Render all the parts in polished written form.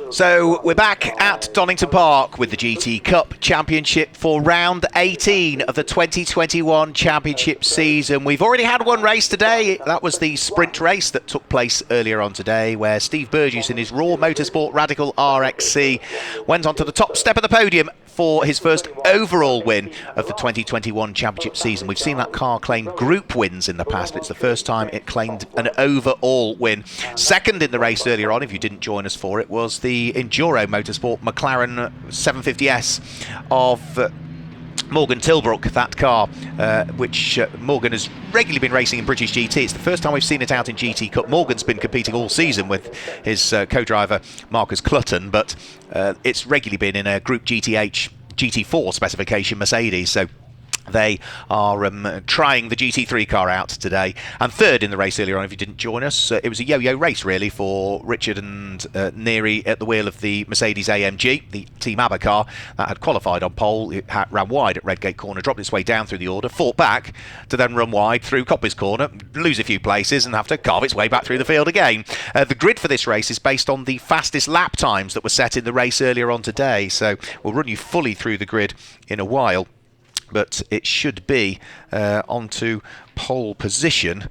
So we're back at Donington Park with the GT Cup Championship for round 18 of the 2021 Championship season. We've already had one race today. That was the sprint race that took place earlier on today, where Steve Burgess in his Raw Motorsport Radical RXC went onto the top step of the podium for his first overall win of the 2021 Championship season. We've seen that car claim group wins in the past, but it's the first time it claimed an overall win. Second in the race earlier on, if you didn't join us for it, was the Enduro Motorsport McLaren 750S of Morgan Tilbrook, that car, which Morgan has regularly been racing in British GT. It's the first time we've seen it out in GT Cup. Morgan's been competing all season with his co-driver Marcus Clutton, but it's regularly been in a Group GTH GT4 specification Mercedes, so they are trying the GT3 car out today. And third in the race earlier on, if you didn't join us, it was a yo-yo race really for Richard and Neary at the wheel of the Mercedes AMG, the Team ABBA car that had qualified on pole. It ran wide at Redgate Corner, dropped its way down through the order, fought back to then run wide through Coppice Corner, lose a few places and have to carve its way back through the field again. The grid for this race is based on the fastest lap times that were set in the race earlier on today, so we'll run you fully through the grid in a while. But it should be onto pole position.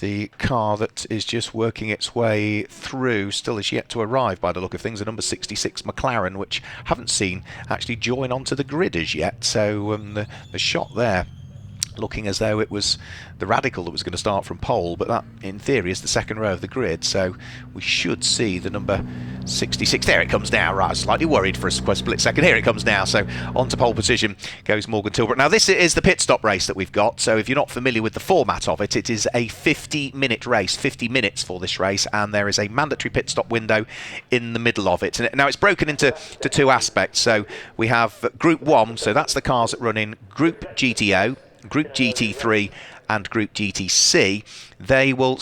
The car that is just working its way through still is yet to arrive by the look of things, a number 66 McLaren, which haven't seen actually join onto the grid as yet. So the shot there looking as though it was the Radical that was going to start from pole, but that in theory is the second row of the grid, so we should see the number 66. There it comes now. Right, I was slightly worried for a split second. Here it comes now. So onto pole position goes Morgan Tilbrook. Now this is the pit stop race that we've got, so if you're not familiar with the format of it, it is a 50-minute race, 50 minutes for this race, and there is a mandatory pit stop window in the middle of it. Now it's broken into two aspects. So we have Group 1, so that's the cars that run in Group GTO, Group GT3 and Group GTC. They will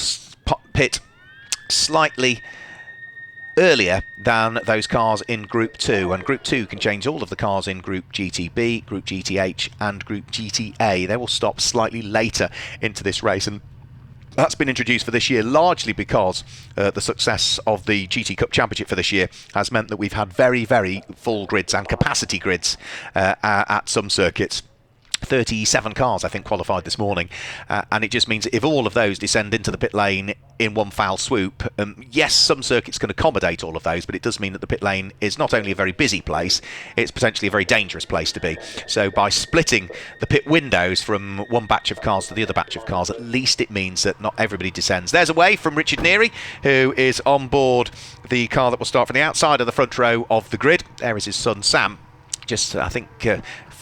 pit slightly earlier than those cars in Group 2, and Group 2 can change all of the cars in Group GTB, Group GTH and Group GTA. They will stop slightly later into this race, and that's been introduced for this year largely because the success of the GT Cup Championship for this year has meant that we've had very, very full grids and capacity grids at some circuits. 37 cars, I think, qualified this morning, and it just means that if all of those descend into the pit lane in one foul swoop, yes, some circuits can accommodate all of those, but it does mean that the pit lane is not only a very busy place, it's potentially a very dangerous place to be. So by splitting the pit windows from one batch of cars to the other batch of cars, at least it means that not everybody descends. There's a wave from Richard Neary, who is on board the car that will start from the outside of the front row of the grid. There is his son Sam, just I think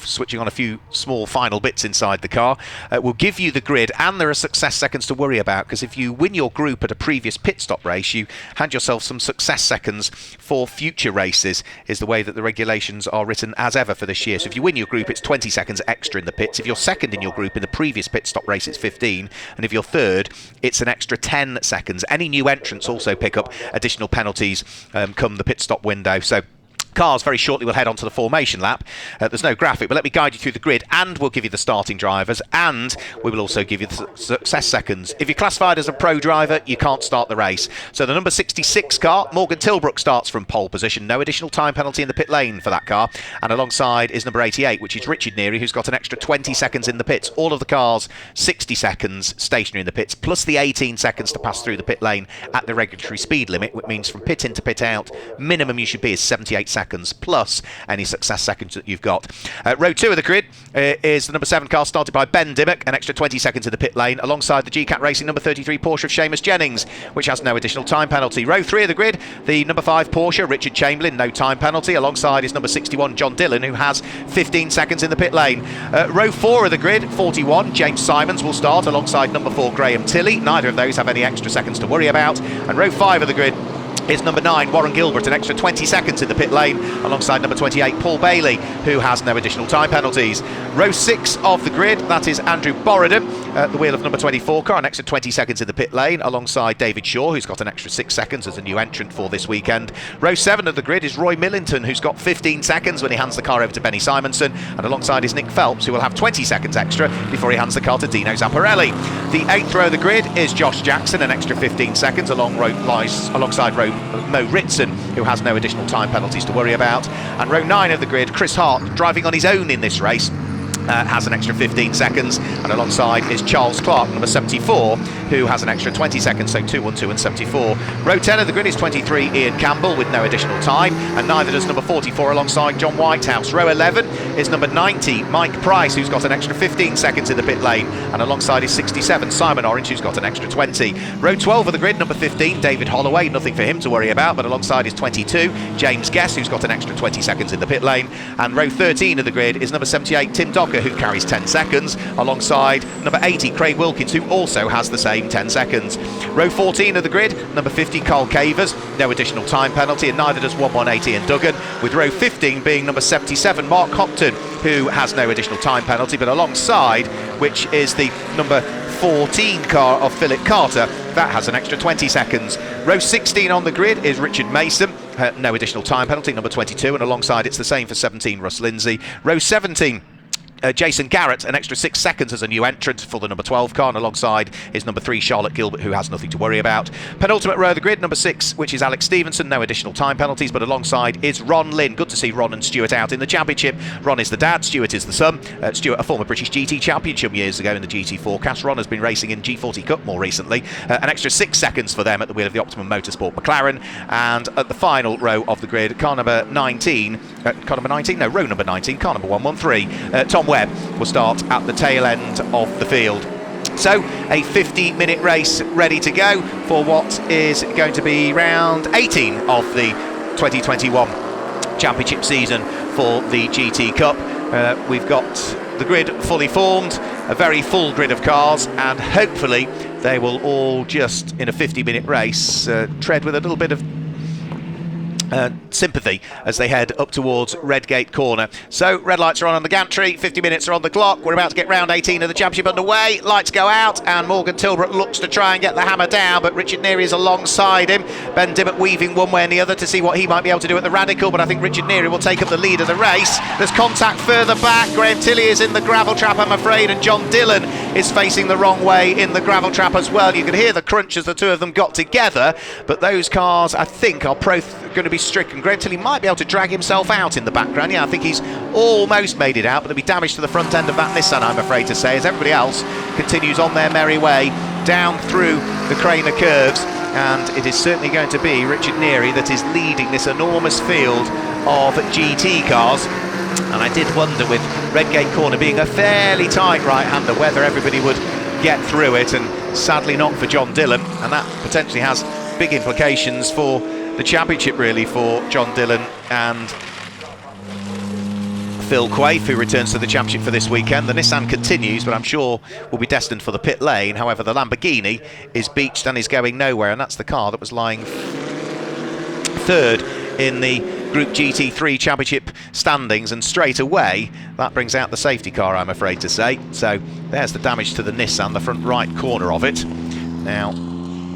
switching on a few small final bits inside the car. We'll give you the grid, and there are success seconds to worry about, because if you win your group at a previous pit stop race, you hand yourself some success seconds for future races, is the way that the regulations are written as ever for this year. So if you win your group, it's 20 seconds extra in the pits. If you're second in your group in the previous pit stop race, it's 15, and if you're third, it's an extra 10 seconds. Any new entrants also pick up additional penalties come the pit stop window. So cars very shortly will head onto the formation lap. There's no graphic, but let me guide you through the grid, and we'll give you the starting drivers, and we will also give you the success seconds. If you're classified as a pro driver, you can't start the race. So the number 66 car, Morgan Tilbrook, starts from pole position. No additional time penalty in the pit lane for that car. And alongside is number 88, which is Richard Neary, who's got an extra 20 seconds in the pits. All of the cars, 60 seconds stationary in the pits, plus the 18 seconds to pass through the pit lane at the regulatory speed limit, which means from pit in to pit out, minimum you should be is 78 seconds plus any success seconds that you've got. Row 2 of the grid is the number 7 car, started by Ben Dimmock, an extra 20 seconds in the pit lane, alongside the GCAT Racing number 33 Porsche of Seamus Jennings, which has no additional time penalty. Row 3 of the grid, the number 5 Porsche, Richard Chamberlain, no time penalty, alongside his number 61 John Dillon, who has 15 seconds in the pit lane. Row 4 of the grid, 41 James Simons will start alongside number 4 Graham Tilley. Neither of those have any extra seconds to worry about. And row 5 of the grid is number 9, Warren Gilbert, an extra 20 seconds in the pit lane, alongside number 28, Paul Bailey, who has no additional time penalties. Row 6 of the grid, that is Andrew Borridham, at the wheel of number 24 car, an extra 20 seconds in the pit lane, alongside David Shaw, who's got an extra 6 seconds as a new entrant for this weekend. Row 7 of the grid is Roy Millington, who's got 15 seconds when he hands the car over to Benny Simonson, and alongside is Nick Phelps, who will have 20 seconds extra before he hands the car to Dino Zamparelli. The 8th row of the grid is Josh Jackson, an extra 15 seconds alongside row Mo Ritson, who has no additional time penalties to worry about. And row 9 of the grid, Chris Hart, driving on his own in this race, has an extra 15 seconds, and alongside is Charles Clark, number 74, who has an extra 20 seconds, so 2, 1, 2 and 74. Row 10 of the grid is 23, Ian Campbell, with no additional time, and neither does number 44 alongside John Whitehouse. Row 11 is number 90, Mike Price, who's got an extra 15 seconds in the pit lane, and alongside is 67, Simon Orange, who's got an extra 20. Row 12 of the grid, number 15, David Holloway, nothing for him to worry about, but alongside is 22, James Guess, who's got an extra 20 seconds in the pit lane, and row 13 of the grid is number 78, Tim Docker, who carries 10 seconds, alongside number 80, Craig Wilkins, who also has the same 10 seconds. Row 14 of the grid, number 50, Carl Cavers, no additional time penalty, and neither does 118 Ian Duggan, with row 15 being number 77, Mark Hopton, who has no additional time penalty, but alongside, which is the number 14 car of Philip Carter, that has an extra 20 seconds. Row 16 on the grid is Richard Mason, no additional time penalty, number 22, and alongside it's the same for 17, Russ Lindsay. Row 17, Jason Garrett, an extra 6 seconds as a new entrant for the number 12 car, and alongside is number 3 Charlotte Gilbert, who has nothing to worry about. Penultimate row of the grid, number 6, which is Alex Stevenson, no additional time penalties, but alongside is Ron Lynn. Good to see Ron and Stewart out in the championship. Ron is the dad, Stewart is the son. Stewart, a former British GT champion some years ago in the GT Forecast. Ron has been racing in G40 Cup more recently. An extra 6 seconds for them at the wheel of the Optimum Motorsport McLaren. And at the final row of the grid, row number 19, car number 113, Tom Webb will start at the tail end of the field. So a 50-minute race ready to go for what is going to be round 18 of the 2021 championship season for the GT Cup. We've got the grid fully formed, a very full grid of cars, and hopefully they will all just, in a 50-minute race, tread with a little bit of sympathy as they head up towards Redgate Corner. So red lights are on the gantry, 50 minutes are on the clock, we're about to get round 18 of the championship underway. Lights go out and Morgan Tilbrook looks to try and get the hammer down, but Richard Neary is alongside him. Ben Dimmock weaving one way and the other to see what he might be able to do at the Radical, but I think Richard Neary will take up the lead of the race. There's contact further back, Graham Tilley is in the gravel trap I'm afraid, and John Dillon is facing the wrong way in the gravel trap as well. You can hear the crunch as the two of them got together, but those cars I think are going to be stricken. Graham Tilley might be able to drag himself out in the background. Yeah, I think he's almost made it out, but there'll be damage to the front end of that Nissan, I'm afraid to say, as everybody else continues on their merry way down through the Craner curves. And it is certainly going to be Richard Neary that is leading this enormous field of GT cars. And I did wonder, with Redgate Corner being a fairly tight right-hander, whether everybody would get through it, and sadly not for John Dillon, and that potentially has big implications for the championship really for John Dillon and Phil Quaife, who returns to the championship for this weekend. The Nissan continues, but I'm sure will be destined for the pit lane. However, the Lamborghini is beached and is going nowhere, and that's the car that was lying third in the Group GT3 championship standings, and straight away that brings out the safety car, I'm afraid to say. So there's the damage to the Nissan, the front right corner of it. Now,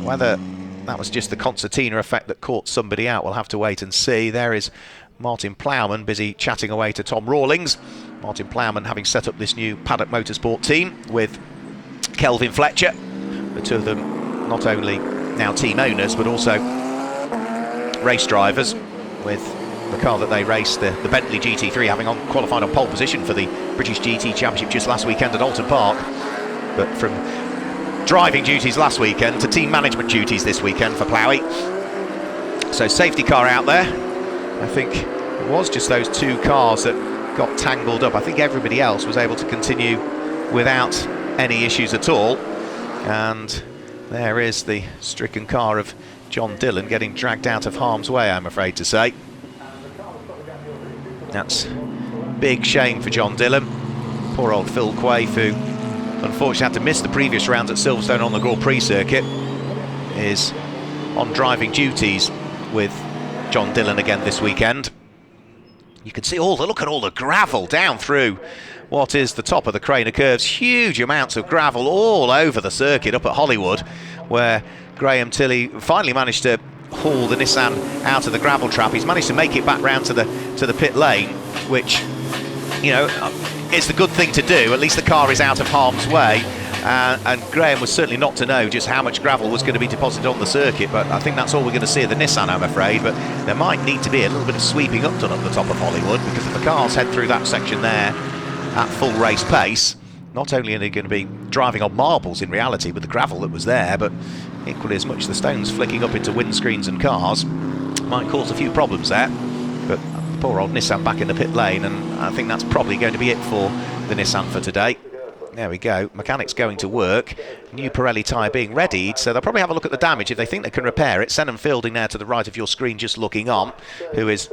whether that was just the concertina effect that caught somebody out, we'll have to wait and see. There is Martin Plowman busy chatting away to Tom Rawlings. Martin Plowman having set up this new Paddock Motorsport team with Kelvin Fletcher. The two of them not only now team owners but also race drivers, with the car that they raced, the Bentley GT3, having qualified on pole position for the British GT Championship just last weekend at Alton Park. But from driving duties last weekend to team management duties this weekend for Plowie. So safety car out there. I think it was just those two cars that got tangled up. I think everybody else was able to continue without any issues at all. And there is the stricken car of John Dillon getting dragged out of harm's way, I'm afraid to say. That's a big shame for John Dillon. Poor old Phil Quaife, who unfortunately had to miss the previous rounds at Silverstone on the Grand Prix circuit, is on driving duties with John Dillon again this weekend. You can see look at all the gravel down through what is the top of the Craner curves. Huge amounts of gravel all over the circuit up at Hollywood, where Graham Tilley finally managed to haul the Nissan out of the gravel trap. He's managed to make it back round to the pit lane, which, you know, it's the good thing to do. At least the car is out of harm's way. And Graham was certainly not to know just how much gravel was going to be deposited on the circuit, but I think that's all we're going to see of the Nissan, I'm afraid. But there might need to be a little bit of sweeping up done at the top of Hollywood, because if the cars head through that section there at full race pace, not only are they going to be driving on marbles in reality with the gravel that was there, but equally as much the stones flicking up into windscreens and cars might cause a few problems there. But poor old Nissan back in the pit lane, and I think that's probably going to be it for the Nissan for today. There we go, mechanics going to work, new Pirelli tyre being readied, so they'll probably have a look at the damage if they think they can repair it. Senham Fielding there to the right of your screen just looking on, who is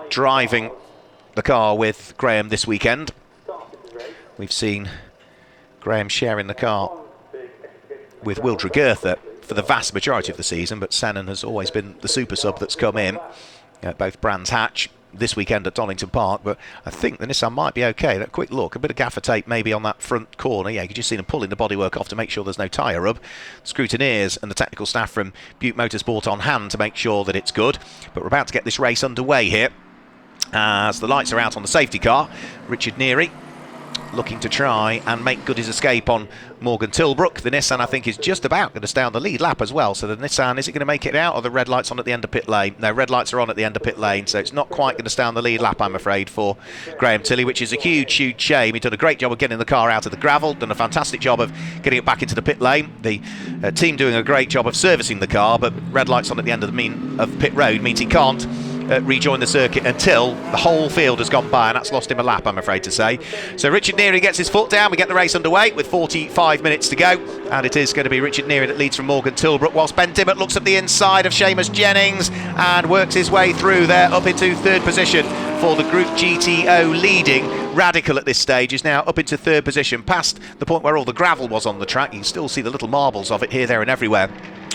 driving the car with Graham this weekend. We've seen Graham sharing the car with Wildre Gertha for the vast majority of the season, but Senham has always been the super sub that's come in at both Brands Hatch this weekend at Donington Park. But I think the Nissan might be okay. That quick look, a bit of gaffer tape maybe on that front corner. Yeah, you can just see them pulling the bodywork off to make sure there's no tyre rub. Scrutineers and the technical staff from Butte Motorsport on hand to make sure that it's good. But we're about to get this race underway here as the lights are out on the safety car. Richard Neary looking to try and make good his escape on Morgan Tilbrook. The Nissan, I think, is just about going to stay on the lead lap as well. So the Nissan, is it going to make it out, or the red lights on at the end of pit lane? No, red lights are on at the end of pit lane, so it's not quite going to stay on the lead lap, I'm afraid, for Graham Tilley, which is a huge, huge shame. He's done a great job of getting the car out of the gravel, done a fantastic job of getting it back into the pit lane. The team doing a great job of servicing the car, but red lights on at the end of pit road means he can't rejoin the circuit until the whole field has gone by, and that's lost him a lap, I'm afraid to say. So Richard Neary gets his foot down. We get the race underway with 45 minutes to go, and it is going to be Richard Neary that leads from Morgan Tilbrook, whilst Ben Dimmock looks up the inside of Seamus Jennings and works his way through there up into third position for the Group GTO leading. Radical at this stage is now up into third position, past the point where all the gravel was on the track. You can still see the little marbles of it here, there and everywhere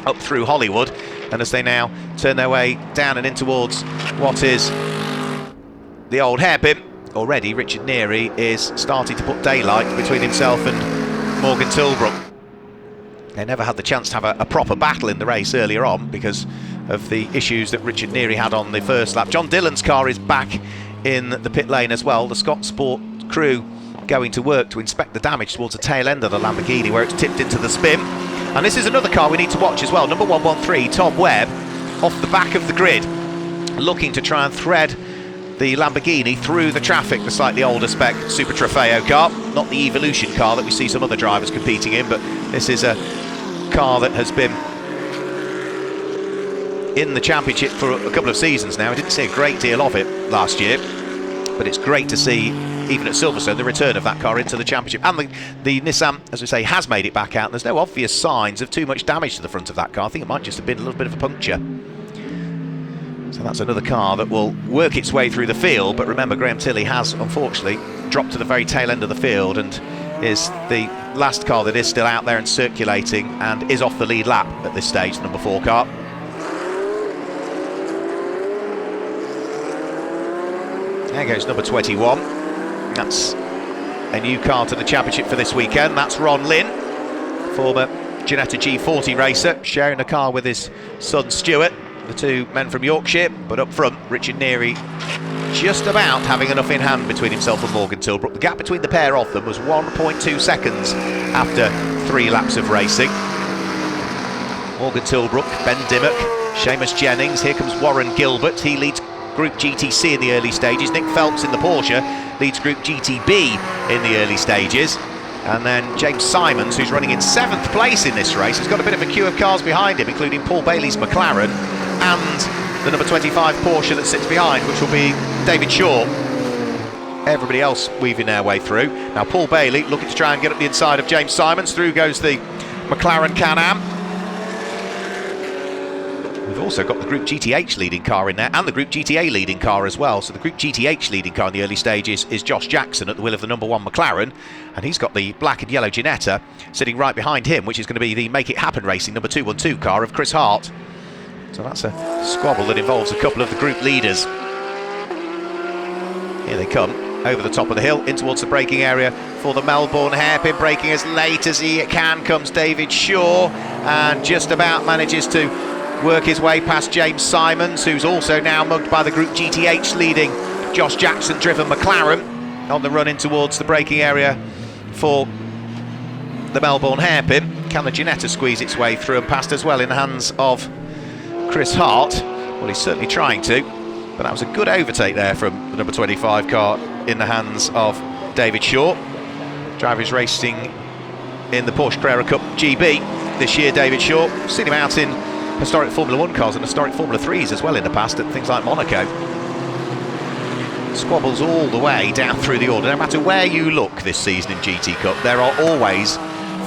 up through Hollywood. And as they now turn their way down and in towards what is the old hairpin, already Richard Neary is starting to put daylight between himself and Morgan Tilbrook. They never had the chance to have a proper battle in the race earlier on because of the issues that Richard Neary had on the first lap. John Dillon's car is back in the pit lane as well. The Scott Sport crew going to work to inspect the damage towards the tail end of the Lamborghini where it's tipped into the spin. And this is another car we need to watch as well. Number 113, Tom Webb, off the back of the grid, looking to try and thread the Lamborghini through the traffic, the slightly older spec Super Trofeo car. Not the Evolution car that we see some other drivers competing in, but this is a car that has been in the championship for a couple of seasons now. I didn't see a great deal of it last year, but it's great to see, even at Silverstone, the return of that car into the championship. And the Nissan, as we say, has made it back out, and there's no obvious signs of too much damage to the front of that car. I think it might just have been a little bit of a puncture. So that's another car that will work its way through the field, but remember, Graham Tilley has unfortunately dropped to the very tail end of the field and is the last car that is still out there and circulating and is off the lead lap at this stage, the number 4 car. There goes number 21. That's a new car to the championship for this weekend. That's Ron Lynn, former Ginetta G40 racer, sharing a car with his son Stewart, the two men from Yorkshire. But up front, Richard Neary just about having enough in hand between himself and Morgan Tilbrook. The gap between the pair of them was 1.2 seconds after 3 laps of racing. Morgan Tilbrook, Ben Dimmock, Seamus Jennings. Here comes Warren Gilbert. He leads Group GTC in the early stages. Nick Phelps in the Porsche leads Group GTB in the early stages. And then James Simons, who's running in 7th place in this race, has got a bit of a queue of cars behind him, including Paul Bailey's McLaren and the number 25 Porsche that sits behind, which will be David Shaw. Everybody else weaving their way through. Now Paul Bailey looking to try and get up the inside of James Simons. Through goes the McLaren Can-Am. We've also got the Group GTH leading car in there and the Group GTA leading car as well. So the Group GTH leading car in the early stages is Josh Jackson at the wheel of the number 1 McLaren, and he's got the black and yellow Ginetta sitting right behind him, which is going to be the Make It Happen Racing number 212 car of Chris Hart. So that's a squabble that involves a couple of the group leaders. Here they come over the top of the hill in towards the braking area for the Melbourne hairpin. Braking as late as he can comes David Shaw, and just about manages to work his way past James Simons, who's also now mugged by the Group GTH leading Josh Jackson driven McLaren on the run in towards the braking area for the Melbourne hairpin. Can the Ginetta squeeze its way through and past as well in the hands of Chris Hart? Well, he's certainly trying to, but that was a good overtake there from the number 25 car in the hands of David Shaw. Driver is racing in the Porsche Carrera Cup GB this year, David Shaw. Seen him out in historic Formula 1 cars and historic Formula 3s as well in the past at things like Monaco. Squabbles all the way down through the order. No matter where you look this season in GT Cup, there are always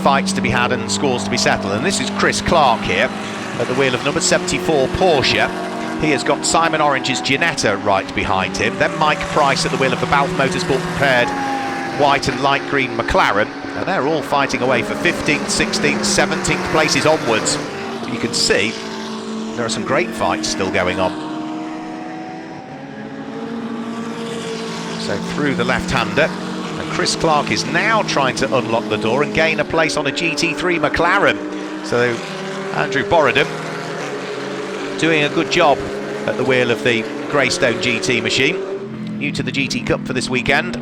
fights to be had and scores to be settled. And this is Chris Clark here at the wheel of number 74 Porsche. He has got Simon Orange's Ginetta right behind him. Then Mike Price at the wheel of the Balfe Motorsport prepared white and light green McLaren. And they're all fighting away for 15th, 16th, 17th places onwards. You can see there are some great fights still going on. So through the left-hander, and Chris Clark is now trying to unlock the door and gain a place on a GT3 McLaren. So Andrew Borodum doing a good job at the wheel of the Greystone GT machine. New to the GT Cup for this weekend.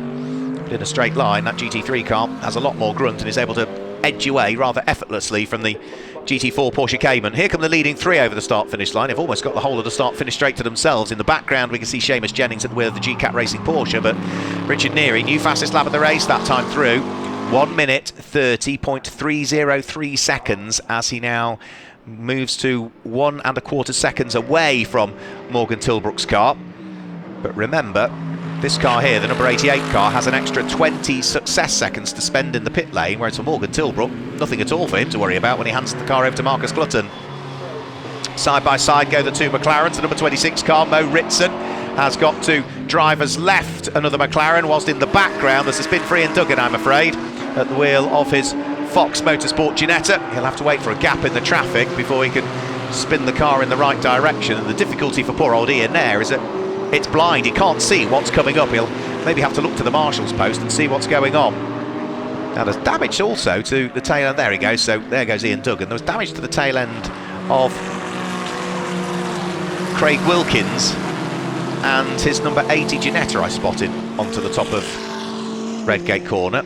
But in a straight line, that GT3 car has a lot more grunt and is able to edge away rather effortlessly from the GT4 Porsche Cayman. Here come the leading three over the start-finish line. They've almost got the whole of the start-finish straight to themselves. In the background, we can see Seamus Jennings at the wheel of the GCAT Racing Porsche, but Richard Neary, new fastest lap of the race that time through. 1 minute 30.303 seconds as he now moves to 1 1/4 seconds away from Morgan Tilbrook's car. But remember, this car here, the number 88 car, has an extra 20 success seconds to spend in the pit lane, whereas for Morgan Tilbrook, nothing at all for him to worry about when he hands the car over to Marcus Clutton. Side by side go the two McLarens. The number 26 car, Mo Ritson, has got to driver's left another McLaren, whilst in the background there's a spin-free and Duggan, I'm afraid, at the wheel of his Fox Motorsport Ginetta. He'll have to wait for a gap in the traffic before he can spin the car in the right direction. And the difficulty for poor old Ian there is that it's blind, he can't see what's coming up. He'll maybe have to look to the marshal's post and see what's going on. Now there's damage also to the tail end. There he goes, so there goes Ian Duggan. There was damage to the tail end of Craig Wilkins and his number 80 Ginetta I spotted onto the top of Redgate Corner.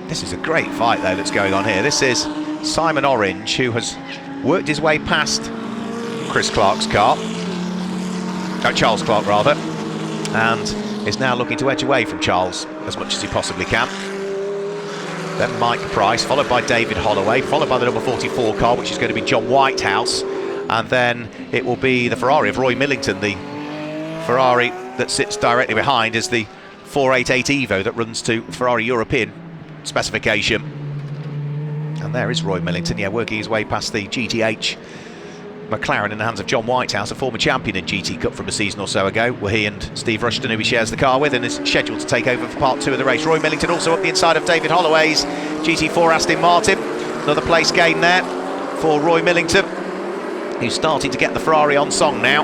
This is a great fight though that's going on here. This is Simon Orange, who has worked his way past Chris Clark's car, Charles Clark rather, and is now looking to edge away from Charles as much as he possibly can. Then Mike Price, followed by David Holloway, followed by the number 44 car, which is going to be John Whitehouse, and then it will be the Ferrari of Roy Millington. The Ferrari that sits directly behind is the 488 Evo that runs to Ferrari European specification. And there is Roy Millington, yeah, working his way past the GTH McLaren in the hands of John Whitehouse, a former champion in GT Cup from a season or so ago, where he and Steve Rushton, who he shares the car with, and is scheduled to take over for part 2 of the race. Roy Millington also up the inside of David Holloway's GT4 Aston Martin. Another place gain there for Roy Millington, who's starting to get the Ferrari on song now.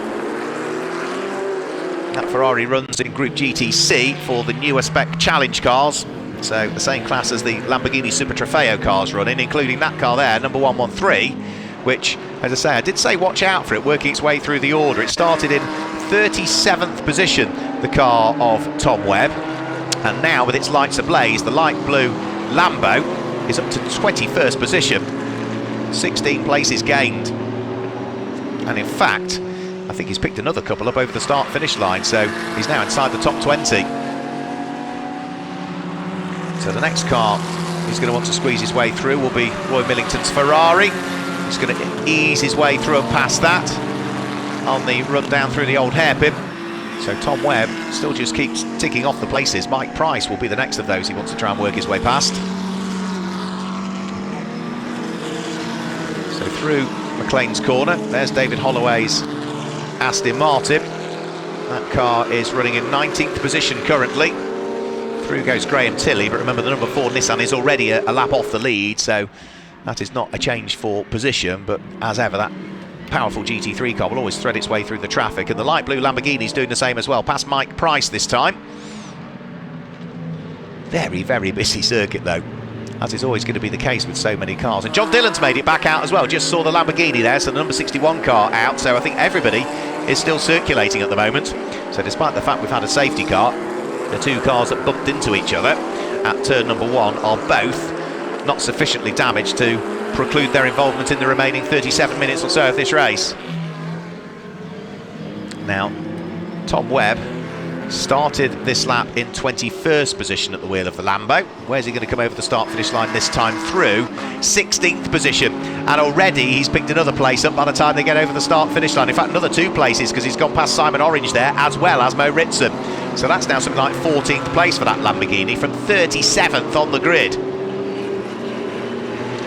That Ferrari runs in Group GTC for the newer spec challenge cars, so the same class as the Lamborghini Super Trofeo cars run in, including that car there, number 113, which, as I say, I did say watch out for it working its way through the order. It started in 37th position, the car of Tom Webb, and now with its lights ablaze, the light blue Lambo is up to 21st position, 16 places gained, and in fact I think he's picked another couple up over the start-finish line, so he's now inside the top 20. So the next car he's going to want to squeeze his way through will be Roy Millington's Ferrari. He's going to ease his way through and past that on the run down through the old hairpin. So Tom Webb still just keeps ticking off the places. Mike Price will be the next of those he wants to try and work his way past. So through McLean's corner, there's David Holloway's Aston Martin. That car is running in 19th position currently. Through goes Graham Tilley, but remember the number 4 Nissan is already a lap off the lead, so that is not a change for position, but as ever that powerful GT3 car will always thread its way through the traffic, and the light blue Lamborghini's doing the same as well, past Mike Price this time. Very, very busy circuit though, as is always going to be the case with so many cars. And John Dillon's made it back out as well, just saw the Lamborghini there, so the number 61 car out, so I think everybody is still circulating at the moment. So despite the fact we've had a safety car, the two cars that bumped into each other at turn number 1 are both not sufficiently damaged to preclude their involvement in the remaining 37 minutes or so of this race. Now, Tom Webb started this lap in 21st position at the wheel of the Lambo. Where's he going to come over the start-finish line this time through? 16th position, and already he's picked another place up by the time they get over the start-finish line. In fact, another 2 places, because he's gone past Simon Orange there, as well as Mo Ritson. So that's now something like 14th place for that Lamborghini from 37th on the grid.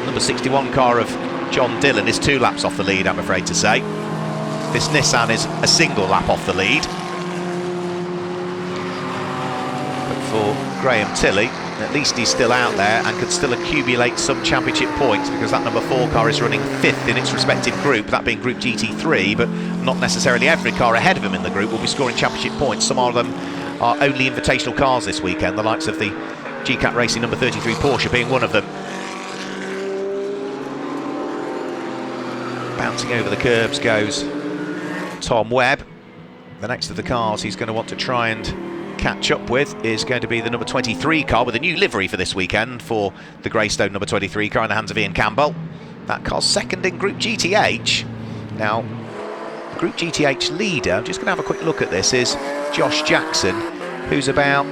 Number 61 car of John Dillon is 2 laps off the lead, I'm afraid to say. This Nissan is a single lap off the lead. For Graham Tilley, at least he's still out there and could still accumulate some championship points, because that number 4 car is running 5th in its respective group, that being Group GT3, but not necessarily every car ahead of him in the group will be scoring championship points. Some of them are only invitational cars this weekend, the likes of the GCAT Racing number 33 Porsche being one of them. Bouncing over the curbs goes Tom Webb. The next of the cars he's going to want to try and catch up with is going to be the number 23 car, with a new livery for this weekend for the Greystone number 23 car in the hands of Ian Campbell. That car's second in Group GTH. Now, Group GTH leader, I'm just going to have a quick look at this, is Josh Jackson, who's about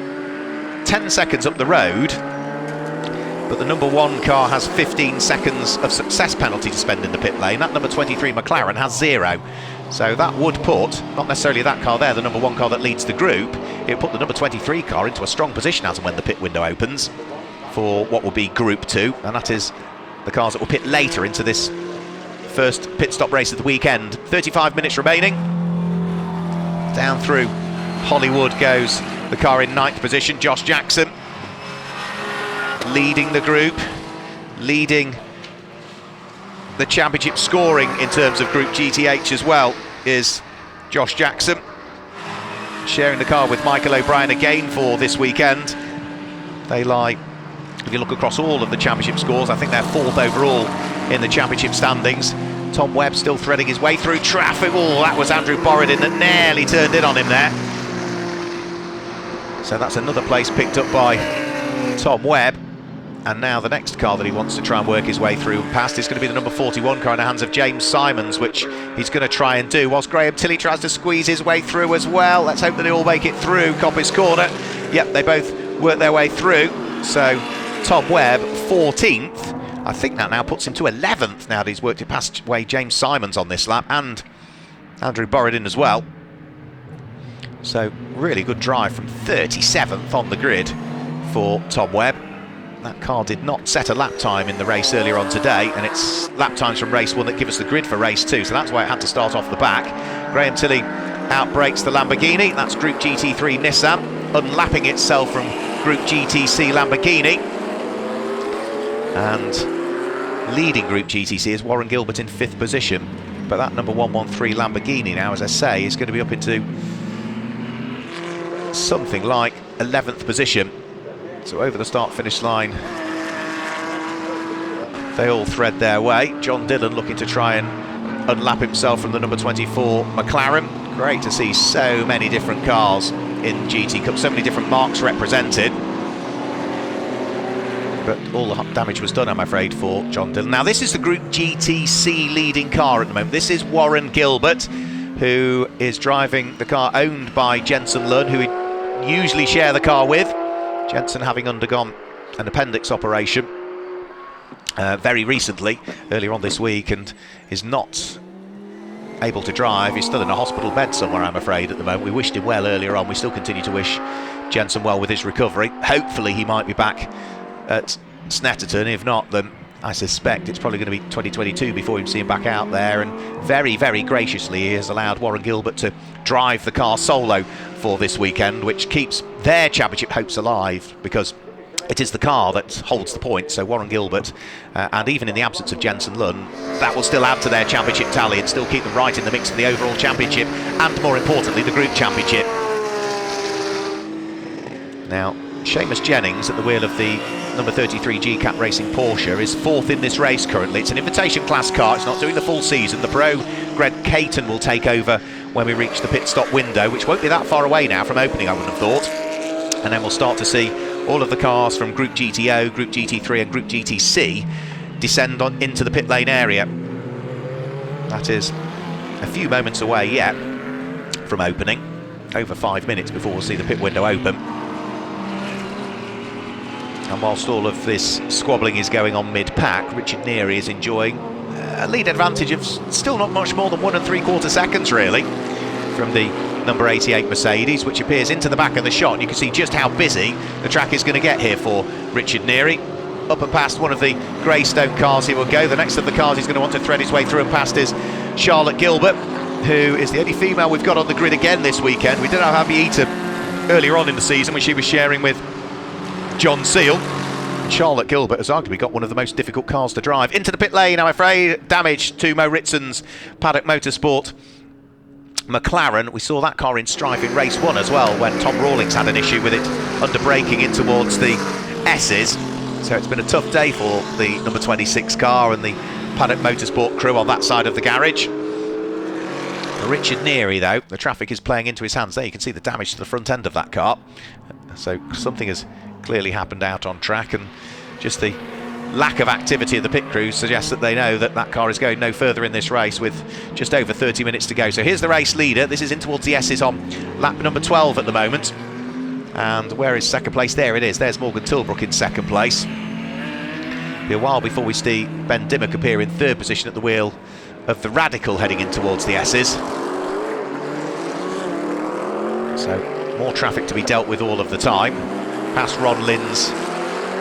10 seconds up the road, but the number 1 car has 15 seconds of success penalty to spend in the pit lane. That number 23 McLaren has 0. So that would put, not necessarily that car there, the number 1 car that leads the group, it would put the number 23 car into a strong position as and when the pit window opens for what will be Group 2, and that is the cars that will pit later into this first pit stop race of the weekend. 35 minutes remaining. Down through Hollywood goes the car in 9th position, Josh Jackson, leading the group, leading the championship scoring in terms of Group GTH as well is Josh Jackson, sharing the car with Michael O'Brien again for this weekend. They lie, if you look across all of the championship scores, I think they're 4th overall in the championship standings. Tom Webb still threading his way through traffic. Oh, that was Andrew Borodin that nearly turned in on him there. So that's another place picked up by Tom Webb. And now the next car that he wants to try and work his way through past is going to be the number 41 car in the hands of James Simons, which he's going to try and do, whilst Graham Tilley tries to squeeze his way through as well. Let's hope that they all make it through Coppice Corner. Yep, they both work their way through. So Tom Webb, 14th. I think that now puts him to 11th now that he's worked it past way James Simons on this lap, and Andrew Borodin as well. So really good drive from 37th on the grid for Tom Webb. That car did not set a lap time in the race earlier on today, and it's lap times from race 1 that give us the grid for race 2, so that's why it had to start off the back. Graham Tilley outbrakes the Lamborghini. That's Group GT3 Nissan, unlapping itself from Group GTC Lamborghini. And leading Group GTC is Warren Gilbert in 5th position, but that number 113 Lamborghini now, as I say, is going to be up into something like 11th position. So over the start-finish line, they all thread their way. John Dillon looking to try and unlap himself from the number 24 McLaren. Great to see so many different cars in GT Cup, so many different marques represented. But all the damage was done, I'm afraid, for John Dillon. Now, this is the Group GTC leading car at the moment. This is Warren Gilbert, who is driving the car owned by Jensen Lunn, who we usually share the car with. Jensen having undergone an appendix operation very recently, earlier on this week, and is not able to drive. He's still in a hospital bed somewhere, I'm afraid, at the moment. We wished him well earlier on. We still continue to wish Jensen well with his recovery. Hopefully he might be back at Snetterton. If not, then I suspect it's probably going to be 2022 before we see him back out there. And very, very graciously, he has allowed Warren Gilbert to drive the car solo for this weekend, which keeps their championship hopes alive, because it is the car that holds the point. So Warren Gilbert, and even in the absence of Jensen Lunn, that will still add to their championship tally and still keep them right in the mix for the overall championship, and more importantly, the group championship. Now, Seamus Jennings at the wheel of the number 33 GCAT Racing Porsche is 4th in this race currently. It's an invitation class car, it's not doing the full season. The pro Greg Caton will take over when we reach the pit stop window, which won't be that far away now from opening, I would have thought. And then we'll start to see all of the cars from Group GTO, Group GT3 and Group GTC descend on into the pit lane area. That is a few moments away yet from opening. Over 5 minutes before we'll see the pit window open. And whilst all of this squabbling is going on mid-pack, Richard Neary is enjoying a lead advantage of still not much more than 1 3/4 seconds really from the number 88 Mercedes, which appears into the back of the shot. And you can see just how busy the track is going to get here for Richard Neary. Up and past one of the Greystone cars he will go. The next of the cars he's going to want to thread his way through and past is Charlotte Gilbert, who is the only female we've got on the grid again this weekend. We did have Abby Eater earlier on in the season when she was sharing with John Seal. Charlotte Gilbert has arguably got one of the most difficult cars to drive. Into the pit lane, I'm afraid. Damage to Mo Ritson's Paddock Motorsport McLaren. We saw that car in strife in race 1 as well, when Tom Rawlings had an issue with it under braking in towards the S's. So it's been a tough day for the number 26 car and the Paddock Motorsport crew on that side of the garage. Richard Neary, though, the traffic is playing into his hands. There you can see the damage to the front end of that car. So something has clearly happened out on track, and just the lack of activity of the pit crew suggests that they know that that car is going no further in this race with just over 30 minutes to go. So here's the race leader. This is in towards the S's on lap number 12 at the moment. And where is second place? There it is. There's Morgan Tilbrook in second place. Be a while before we see Ben Dimmock appear in third position at the wheel of the Radical heading in towards the S's. So more traffic to be dealt with all of the time. Past Ron Lynn's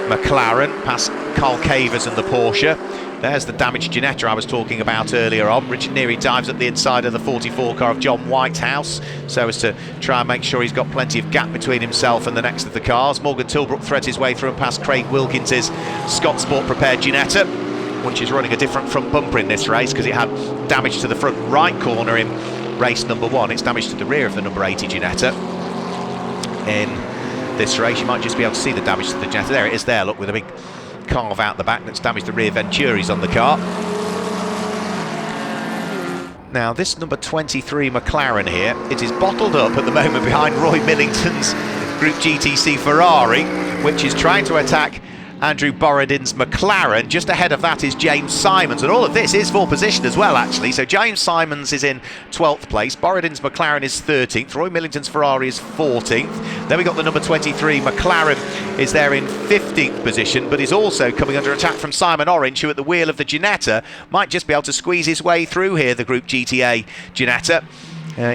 McLaren, past Carl Cavers and the Porsche. There's the damaged Ginetta I was talking about earlier on. Richard Neary dives at the inside of the 44 car of John Whitehouse so as to try and make sure he's got plenty of gap between himself and the next of the cars. Morgan Tilbrook threads his way through and past Craig Wilkins's Scott Sport prepared Ginetta, which is running a different front bumper in this race because it had damage to the front right corner in race number 1. It's damage to the rear of the number 80 Ginetta. In this race, you might just be able to see the damage to the Ginetta. There it is there, look, with a big carve out the back that's damaged the rear Venturis on the car. Now this number 23 McLaren here, it is bottled up at the moment behind Roy Millington's Group GTC Ferrari, which is trying to attack Andrew Borodin's McLaren. Just ahead of that is James Simons, and all of this is for position as well actually. So James Simons is in 12th place, Borodin's McLaren is 13th, Roy Millington's Ferrari is 14th. Then we got the number 23 McLaren is there in 15th position, but is also coming under attack from Simon Orange, who at the wheel of the Ginetta might just be able to squeeze his way through here, the Group GTA Ginetta.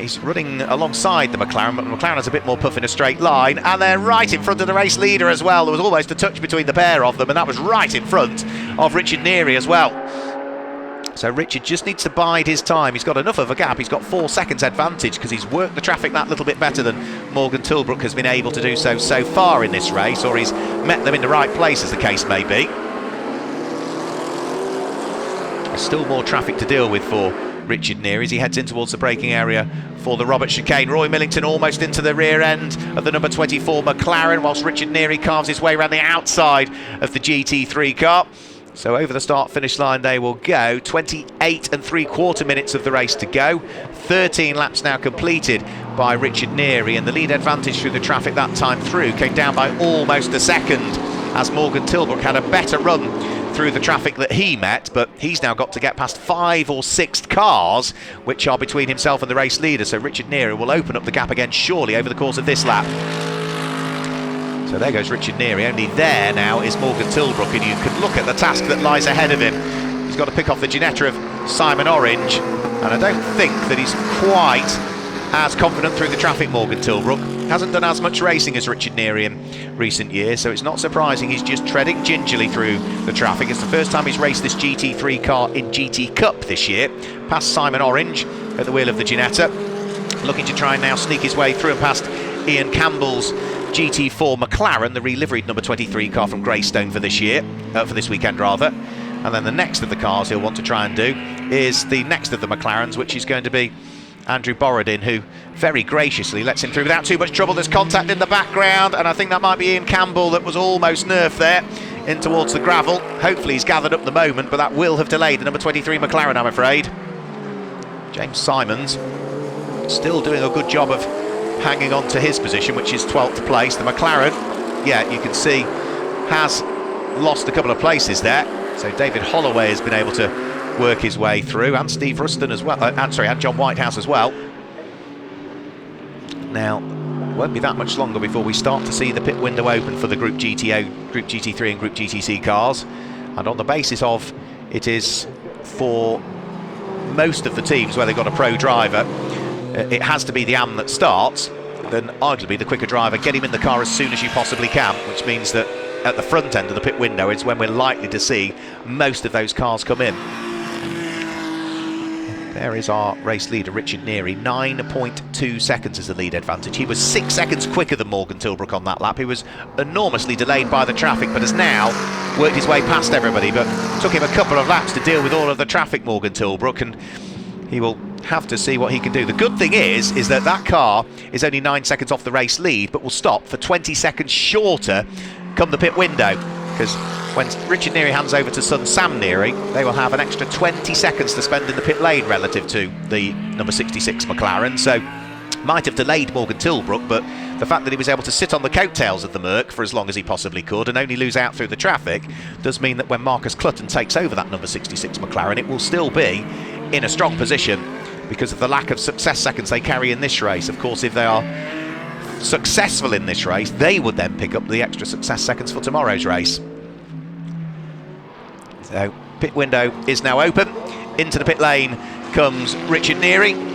He's running alongside the McLaren, but the McLaren has a bit more puff in a straight line, and they're right in front of the race leader as well. There was almost a touch between the pair of them, and that was right in front of Richard Neary as well. So Richard just needs to bide his time. He's got enough of a gap. He's got 4 seconds advantage because he's worked the traffic that little bit better than Morgan Tilbrook has been able to do so far in this race, or he's met them in the right place, as the case may be. There's still more traffic to deal with for Richard Neary as he heads in towards the braking area for the Robert chicane. Roy Millington almost into the rear end of the number 24 McLaren, whilst Richard Neary carves his way around the outside of the GT3 car. So over the start-finish line they will go. 28 3/4 minutes of the race to go. 13 laps now completed by Richard Neary, and the lead advantage through the traffic that time through came down by almost a second as Morgan Tilbrook had a better run through the traffic that he met, but he's now got to get past 5 or 6 cars which are between himself and the race leader. So Richard Neary will open up the gap again surely over the course of this lap. So there goes Richard Neary. Only there now is Morgan Tilbrook, and you can look at the task that lies ahead of him. He's got to pick off the Ginetta of Simon Orange, and I don't think that he's quite as confident through the traffic. Morgan Tilbrook hasn't done as much racing as Richard Neary in recent years, so it's not surprising he's just treading gingerly through the traffic. It's the first time he's raced this GT3 car in GT Cup this year. Past Simon Orange at the wheel of the Ginetta, looking to try and now sneak his way through and past Ian Campbell's GT4 McLaren, the reliveried number 23 car from Greystone for this year, for this weekend rather. And then the next of the cars he'll want to try and do is the next of the McLarens, which is going to be Andrew Borodin, who very graciously lets him through without too much trouble. There's contact in the background, and I think that might be Ian Campbell that was almost nerfed there in towards the gravel. Hopefully he's gathered up the moment, but that will have delayed the number 23 McLaren, I'm afraid. James Simons still doing a good job of hanging on to his position, which is 12th place. The McLaren yet, you can see has lost a couple of places there. So David Holloway has been able to work his way through, and Steve Ruston as well, and John Whitehouse as well. Now, won't be that much longer before we start to see the pit window open for the Group GTO, Group GT3 and Group GTC cars. And on the basis of it is for most of the teams where they've got a pro driver, it has to be the AM that starts, then arguably the quicker driver, get him in the car as soon as you possibly can, which means that at the front end of the pit window is when we're likely to see most of those cars come in. There is our race leader, Richard Neary. 9.2 seconds is the lead advantage. He was 6 seconds quicker than Morgan Tilbrook on that lap. He was enormously delayed by the traffic, but has now worked his way past everybody. But it took him a couple of laps to deal with all of the traffic, Morgan Tilbrook, and he will have to see what he can do. The good thing is that that car is only 9 seconds off the race lead, but will stop for 20 seconds shorter come the pit window, because when Richard Neary hands over to son Sam Neary, they will have an extra 20 seconds to spend in the pit lane relative to the number 66 McLaren. So might have delayed Morgan Tilbrook, but the fact that he was able to sit on the coattails of the Merc for as long as he possibly could and only lose out through the traffic does mean that when Marcus Clutton takes over that number 66 McLaren, it will still be in a strong position because of the lack of success seconds they carry in this race. Of course, if they are successful in this race, they would then pick up the extra success seconds for tomorrow's race. So pit window is now open. Into the pit lane comes Richard Neary.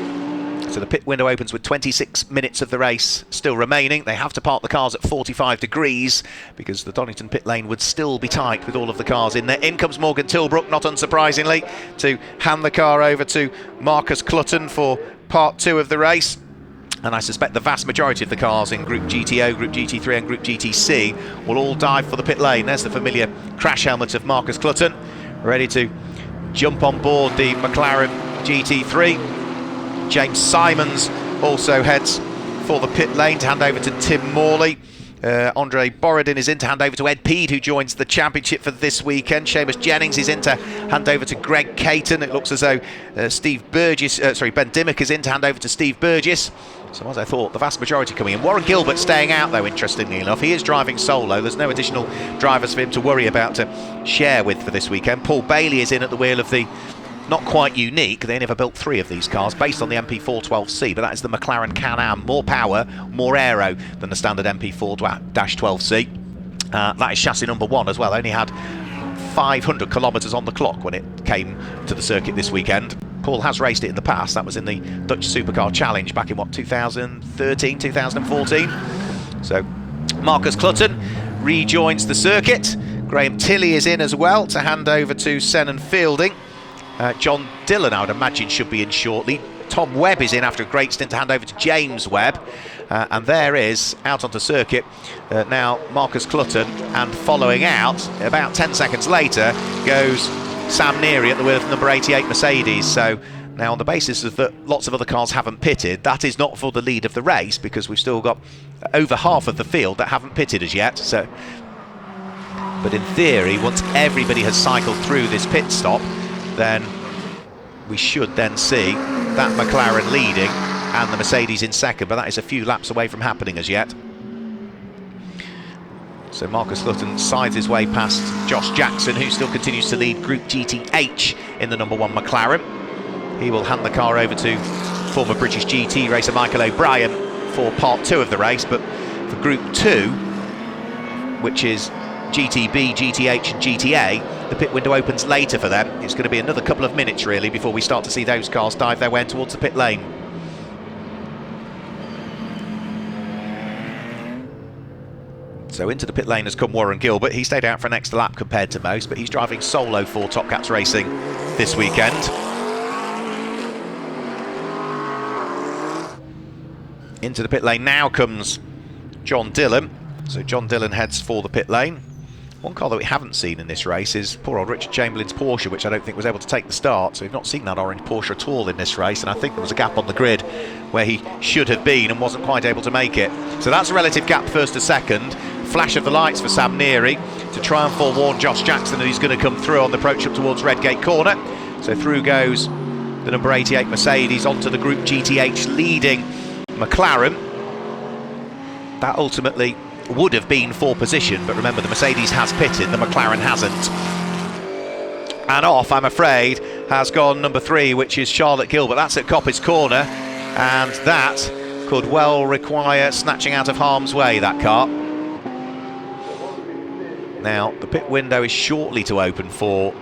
So the pit window opens with 26 minutes of the race still remaining. They have to park the cars at 45 degrees because the Donington pit lane would still be tight with all of the cars in there. In comes Morgan Tilbrook, not unsurprisingly, to hand the car over to Marcus Clutton for part 2 of the race. And I suspect the vast majority of the cars in Group GTO, Group GT3 and Group GTC will all dive for the pit lane. There's the familiar crash helmet of Marcus Clutton, ready to jump on board the McLaren GT3. James Simons also heads for the pit lane to hand over to Tim Morley. Andre Borodin is in to hand over to Ed Peed, who joins the championship for this weekend. Seamus Jennings is in to hand over to Greg Caton. It looks as though Ben Dimmock is in to hand over to Steve Burgess. So as I thought, the vast majority coming in. Warren Gilbert staying out though, interestingly enough. He is driving solo. There's no additional drivers for him to worry about to share with for this weekend. Paul Bailey is in at the wheel of the not quite unique, they never built 3 of these cars based on the MP412C, but that is the McLaren Can-Am. More power, more aero than the standard MP4-12C. That is chassis number 1 as well. Only had 500 kilometres on the clock when it came to the circuit this weekend. Paul has raced it in the past. That was in the Dutch Supercar Challenge back in 2013, 2014. So Marcus Clutton rejoins the circuit. Graham Tilley is in as well to hand over to Senan Fielding. John Dillon, I would imagine, should be in shortly. Tom Webb is in after a great stint to hand over to James Webb. And there is, out onto circuit, now Marcus Clutton. And following out, about 10 seconds later, goes Sam Neary at the wheel of number 88 Mercedes. So now on the basis of that lots of other cars haven't pitted, that is not for the lead of the race because we've still got over half of the field that haven't pitted as yet. So, but in theory, once everybody has cycled through this pit stop, then we should then see that McLaren leading and the Mercedes in second, but that is a few laps away from happening as yet. So Marcus Clutton sides his way past Josh Jackson, who still continues to lead Group GTH in the number 1 McLaren. He will hand the car over to former British GT racer Michael O'Brien for part 2 of the race, but for Group 2, which is GTB, GTH and GTA, the pit window opens later for them. It's going to be another couple of minutes really before we start to see those cars dive their way towards the pit lane. So into the pit lane has come Warren Gilbert. He stayed out for an extra lap compared to most, but he's driving solo for Top Cats Racing this weekend. Into the pit lane now comes John Dillon. So John Dillon heads for the pit lane. One car that we haven't seen in this race is poor old Richard Chamberlain's Porsche, which I don't think was able to take the start. So we've not seen that orange Porsche at all in this race, and I think there was a gap on the grid where he should have been and wasn't quite able to make it. So that's a relative gap first to second. Flash of the lights for Sam Neary to try and forewarn Josh Jackson that he's going to come through on the approach up towards Redgate Corner. So through goes the number 88 Mercedes onto the Group GTH leading McLaren. That ultimately would have been for position, but remember the Mercedes has pitted, the McLaren hasn't. And off, I'm afraid, has gone number 3, which is Charlotte Gilbert. That's at Coppice Corner, and that could well require snatching out of harm's way, that car. Now, the pit window is shortly to open for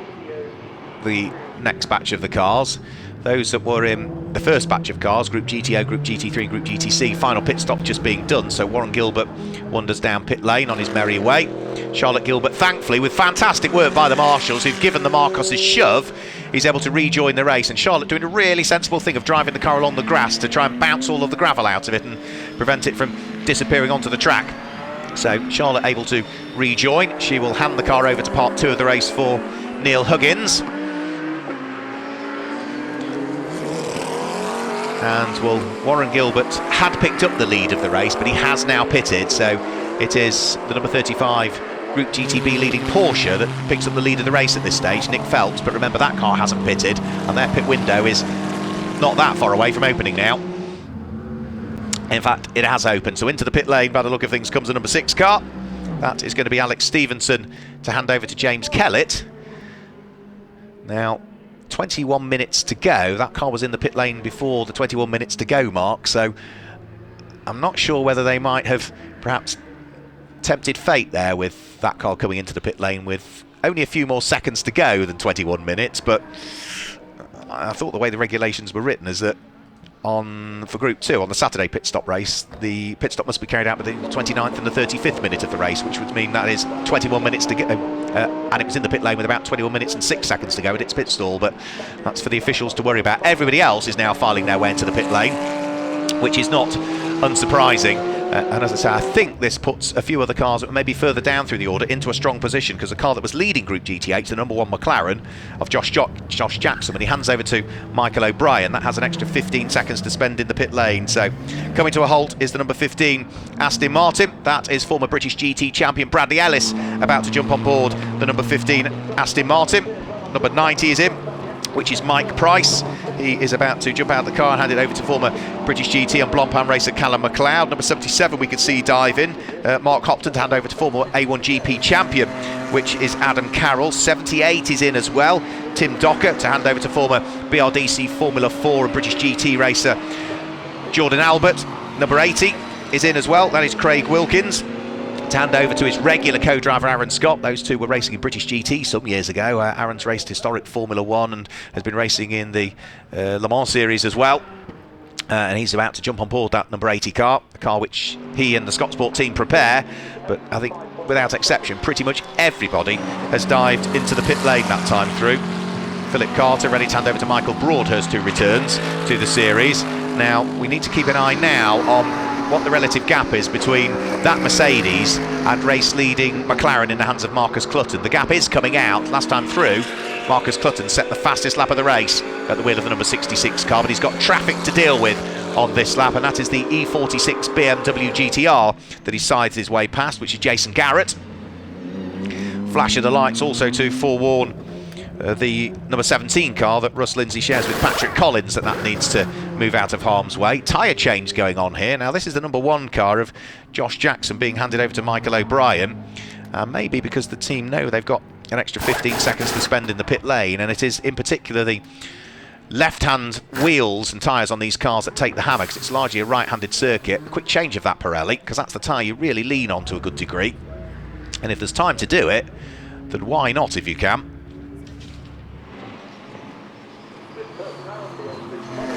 the next batch of the cars. Those that were in the first batch of cars, Group GTO, Group GT3, Group GTC, final pit stop just being done. So Warren Gilbert wanders down pit lane on his merry way. Charlotte Gilbert, thankfully, with fantastic work by the marshals who've given the Marcos a shove, he's able to rejoin the race. And Charlotte doing a really sensible thing of driving the car along the grass to try and bounce all of the gravel out of it and prevent it from disappearing onto the track. So Charlotte able to rejoin. She will hand the car over to part 2 of the race for Neil Huggins. And, well, Warren Gilbert had picked up the lead of the race, but he has now pitted, so it is the number 35 Group GTB leading Porsche that picks up the lead of the race at this stage, Nick Phelps. But remember, that car hasn't pitted, and their pit window is not that far away from opening now. In fact, it has opened, so into the pit lane, by the look of things, comes the number 6 car. That is going to be Alex Stevenson to hand over to James Kellett. Now, 21 minutes to go. That car was in the pit lane before the 21 minutes to go mark, so I'm not sure whether they might have perhaps tempted fate there with that car coming into the pit lane with only a few more seconds to go than 21 minutes, but I thought the way the regulations were written is that for Group 2, on the Saturday pit stop race, the pit stop must be carried out within the 29th and the 35th minute of the race, which would mean that is 21 minutes to go, and it was in the pit lane with about 21 minutes and 6 seconds to go at its pit stall, but that's for the officials to worry about. Everybody else is now filing their way into the pit lane, which is not unsurprising. And as I say, I think this puts a few other cars that were maybe further down through the order into a strong position, because the car that was leading Group GT8, the number 1 McLaren of Josh Jackson, when he hands over to Michael O'Brien, that has an extra 15 seconds to spend in the pit lane. So coming to a halt is the number 15 Aston Martin. That is former British GT champion Bradley Ellis about to jump on board the number 15 Aston Martin. Number 90 is in, which is Mike Price. He is about to jump out of the car and hand it over to former British GT and Blancpain racer Callum McLeod. Number 77 we can see dive in. Mark Hopton to hand over to former A1 GP champion, which is Adam Carroll. 78 is in as well. Tim Docker to hand over to former BRDC Formula 4 and British GT racer Jordan Albert. Number 80 is in as well. That is Craig Wilkins to hand over to his regular co-driver Aaron Scott. Those two were racing in British GT some years ago. Aaron's raced historic Formula 1 and has been racing in the Le Mans series as well. And he's about to jump on board that number 80 car, a car which he and the Scott Sport team prepare. But I think, without exception, pretty much everybody has dived into the pit lane that time through. Philip Carter ready to hand over to Michael Broadhurst, who returns to the series. Now, we need to keep an eye now on what the relative gap is between that Mercedes and race-leading McLaren in the hands of Marcus Clutton. The gap is coming out. Last time through, Marcus Clutton set the fastest lap of the race at the wheel of the number 66 car, but he's got traffic to deal with on this lap, and that is the E46 BMW GTR that he sides his way past, which is Jason Garrett. Flash of the lights also to forewarn the number 17 car that Russ Lindsay shares with Patrick Collins, that needs to move out of harm's way. Tyre change going on here. Now this is the number 1 car of Josh Jackson being handed over to Michael O'Brien, maybe because the team know they've got an extra 15 seconds to spend in the pit lane, and it is in particular the left-hand wheels and tyres on these cars that take the hammer, because it's largely a right-handed circuit. A quick change of that Pirelli, because that's the tyre you really lean on to a good degree, and if there's time to do it, then why not if you can.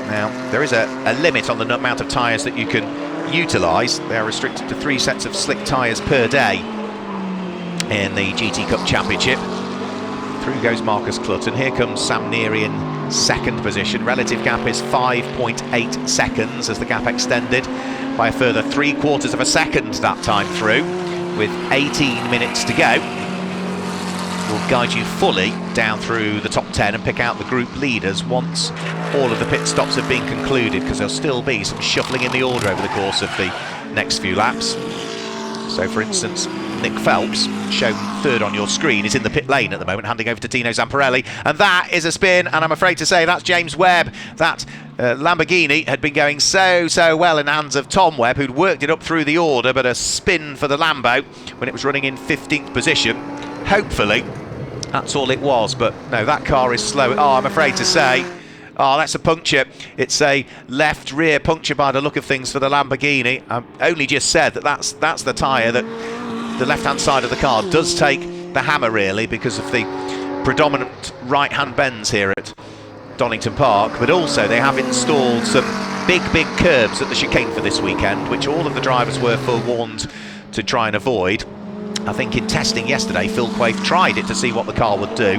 Now, there is a limit on the amount of tyres that you can utilise. They are restricted to 3 sets of slick tyres per day in the GT Cup Championship. Through goes Marcus Clutton. Here comes Sam Neary in second position. Relative gap is 5.8 seconds as the gap extended by a further 3/4 of a second that time through, with 18 minutes to go. We'll guide you fully down through the top 10 and pick out the group leaders once all of the pit stops have been concluded, because there'll still be some shuffling in the order over the course of the next few laps. So for instance, Nick Phelps shown third on your screen, is in the pit lane at the moment, handing over to Dino Zamparelli, and that is a spin, and I'm afraid to say that's James Webb. That Lamborghini had been going so well in the hands of Tom Webb, who'd worked it up through the order, but a spin for the Lambo when it was running in 15th position. Hopefully that's all it was, but no, that car is slow. Oh, I'm afraid to say, oh, that's a puncture. It's a left rear puncture by the look of things for the Lamborghini. I only just said that that's the tyre that the left-hand side of the car does take the hammer, really, because of the predominant right-hand bends here at Donington Park, but also they have installed some big curbs at the chicane for this weekend, which all of the drivers were forewarned to try and avoid. I think in testing yesterday, Phil Quaife tried it to see what the car would do,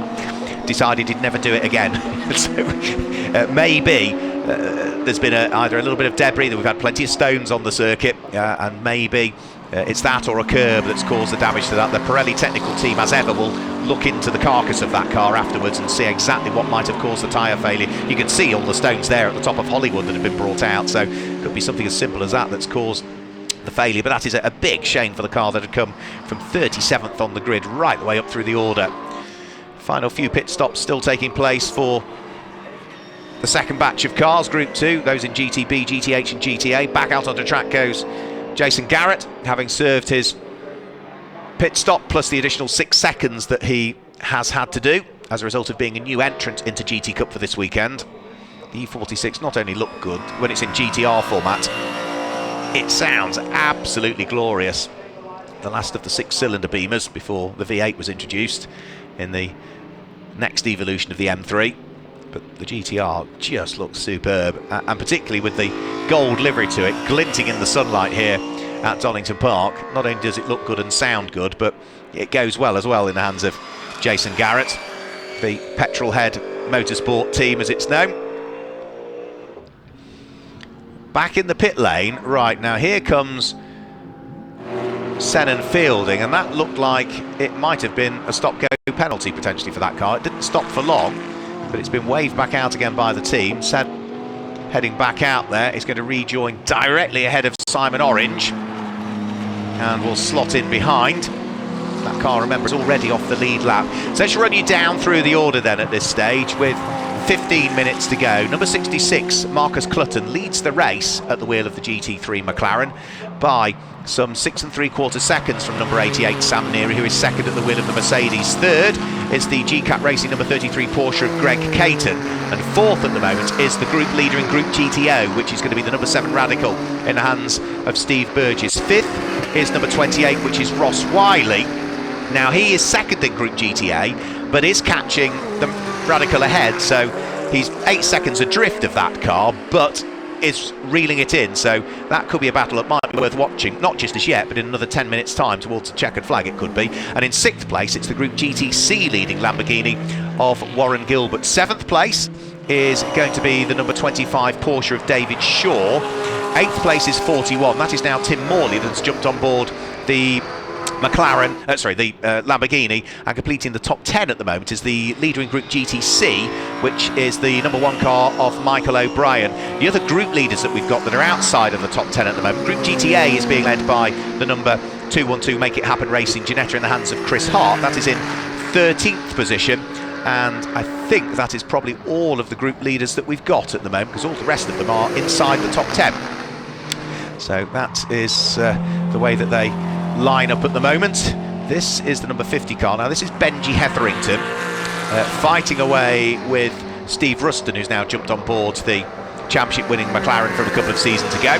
decided he'd never do it again. So maybe there's been either a little bit of debris, that we've had plenty of stones on the circuit, and maybe it's that or a curb that's caused the damage to that. The Pirelli technical team, as ever, will look into the carcass of that car afterwards and see exactly what might have caused the tyre failure. You can see all the stones there at the top of Hollywood that have been brought out, so it could be something as simple as that that's caused the failure, but that is a big shame for the car that had come from 37th on the grid right the way up through the order. Final few pit stops still taking place for the second batch of cars, Group 2, those in GTB, GTH and GTA. Back out onto track goes Jason Garrett, having served his pit stop plus the additional 6 seconds that he has had to do as a result of being a new entrant into GT Cup for this weekend. The E46 not only looked good when it's in GTR format, it sounds absolutely glorious. The last of the 6-cylinder Beamers before the V8 was introduced in the next evolution of the M3. But the GTR just looks superb, and particularly with the gold livery to it, glinting in the sunlight here at Donington Park. Not only does it look good and sound good, but it goes well as well in the hands of Jason Garrett, the Petrolhead Motorsport team as it's known. Back in the pit lane, right, now here comes Sennan Fielding, and that looked like it might have been a stop-go penalty potentially for that car. It didn't stop for long, but it's been waved back out again by the team. Sen heading back out there. He's going to rejoin directly ahead of Simon Orange and will slot in behind. That car, remember, is already off the lead lap. So let's run you down through the order then at this stage with 15 minutes to go. Number 66, Marcus Clutton, leads the race at the wheel of the GT3 McLaren by some 6 3/4 seconds from number 88, Sam Neary, who is second at the wheel of the Mercedes. Third is the GCAT Racing number 33 Porsche of Greg Caton, and fourth at the moment is the group leader in Group GTO, which is going to be the number 7 Radical in the hands of Steve Burgess. Fifth is number 28, which is Ross Wiley. Now he is second in Group GTA, but is catching the Radical ahead, so he's 8 seconds adrift of that car, but is reeling it in, so that could be a battle that might be worth watching, not just as yet, but in another 10 minutes time towards the checkered flag it could be. And in 6th place it's the Group GTC leading Lamborghini of Warren Gilbert. 7th place is going to be the number 25 Porsche of David Shaw. 8th place is 41, that is now Tim Morley that's jumped on board the Lamborghini, and completing the top 10 at the moment is the leader in Group GTC, which is the number 1 car of Michael O'Brien. The other group leaders that we've got that are outside of the top 10 at the moment, Group GTA is being led by the number 212 Make It Happen Racing Ginetta in the hands of Chris Hart. That is in 13th position, and I think that is probably all of the group leaders that we've got at the moment, because all the rest of them are inside the top 10. So that is the way that they line up at the moment. This is the number 50 car. Now this is Benji Hetherington fighting away with Steve Ruston, who's now jumped on board the championship winning McLaren from a couple of seasons ago.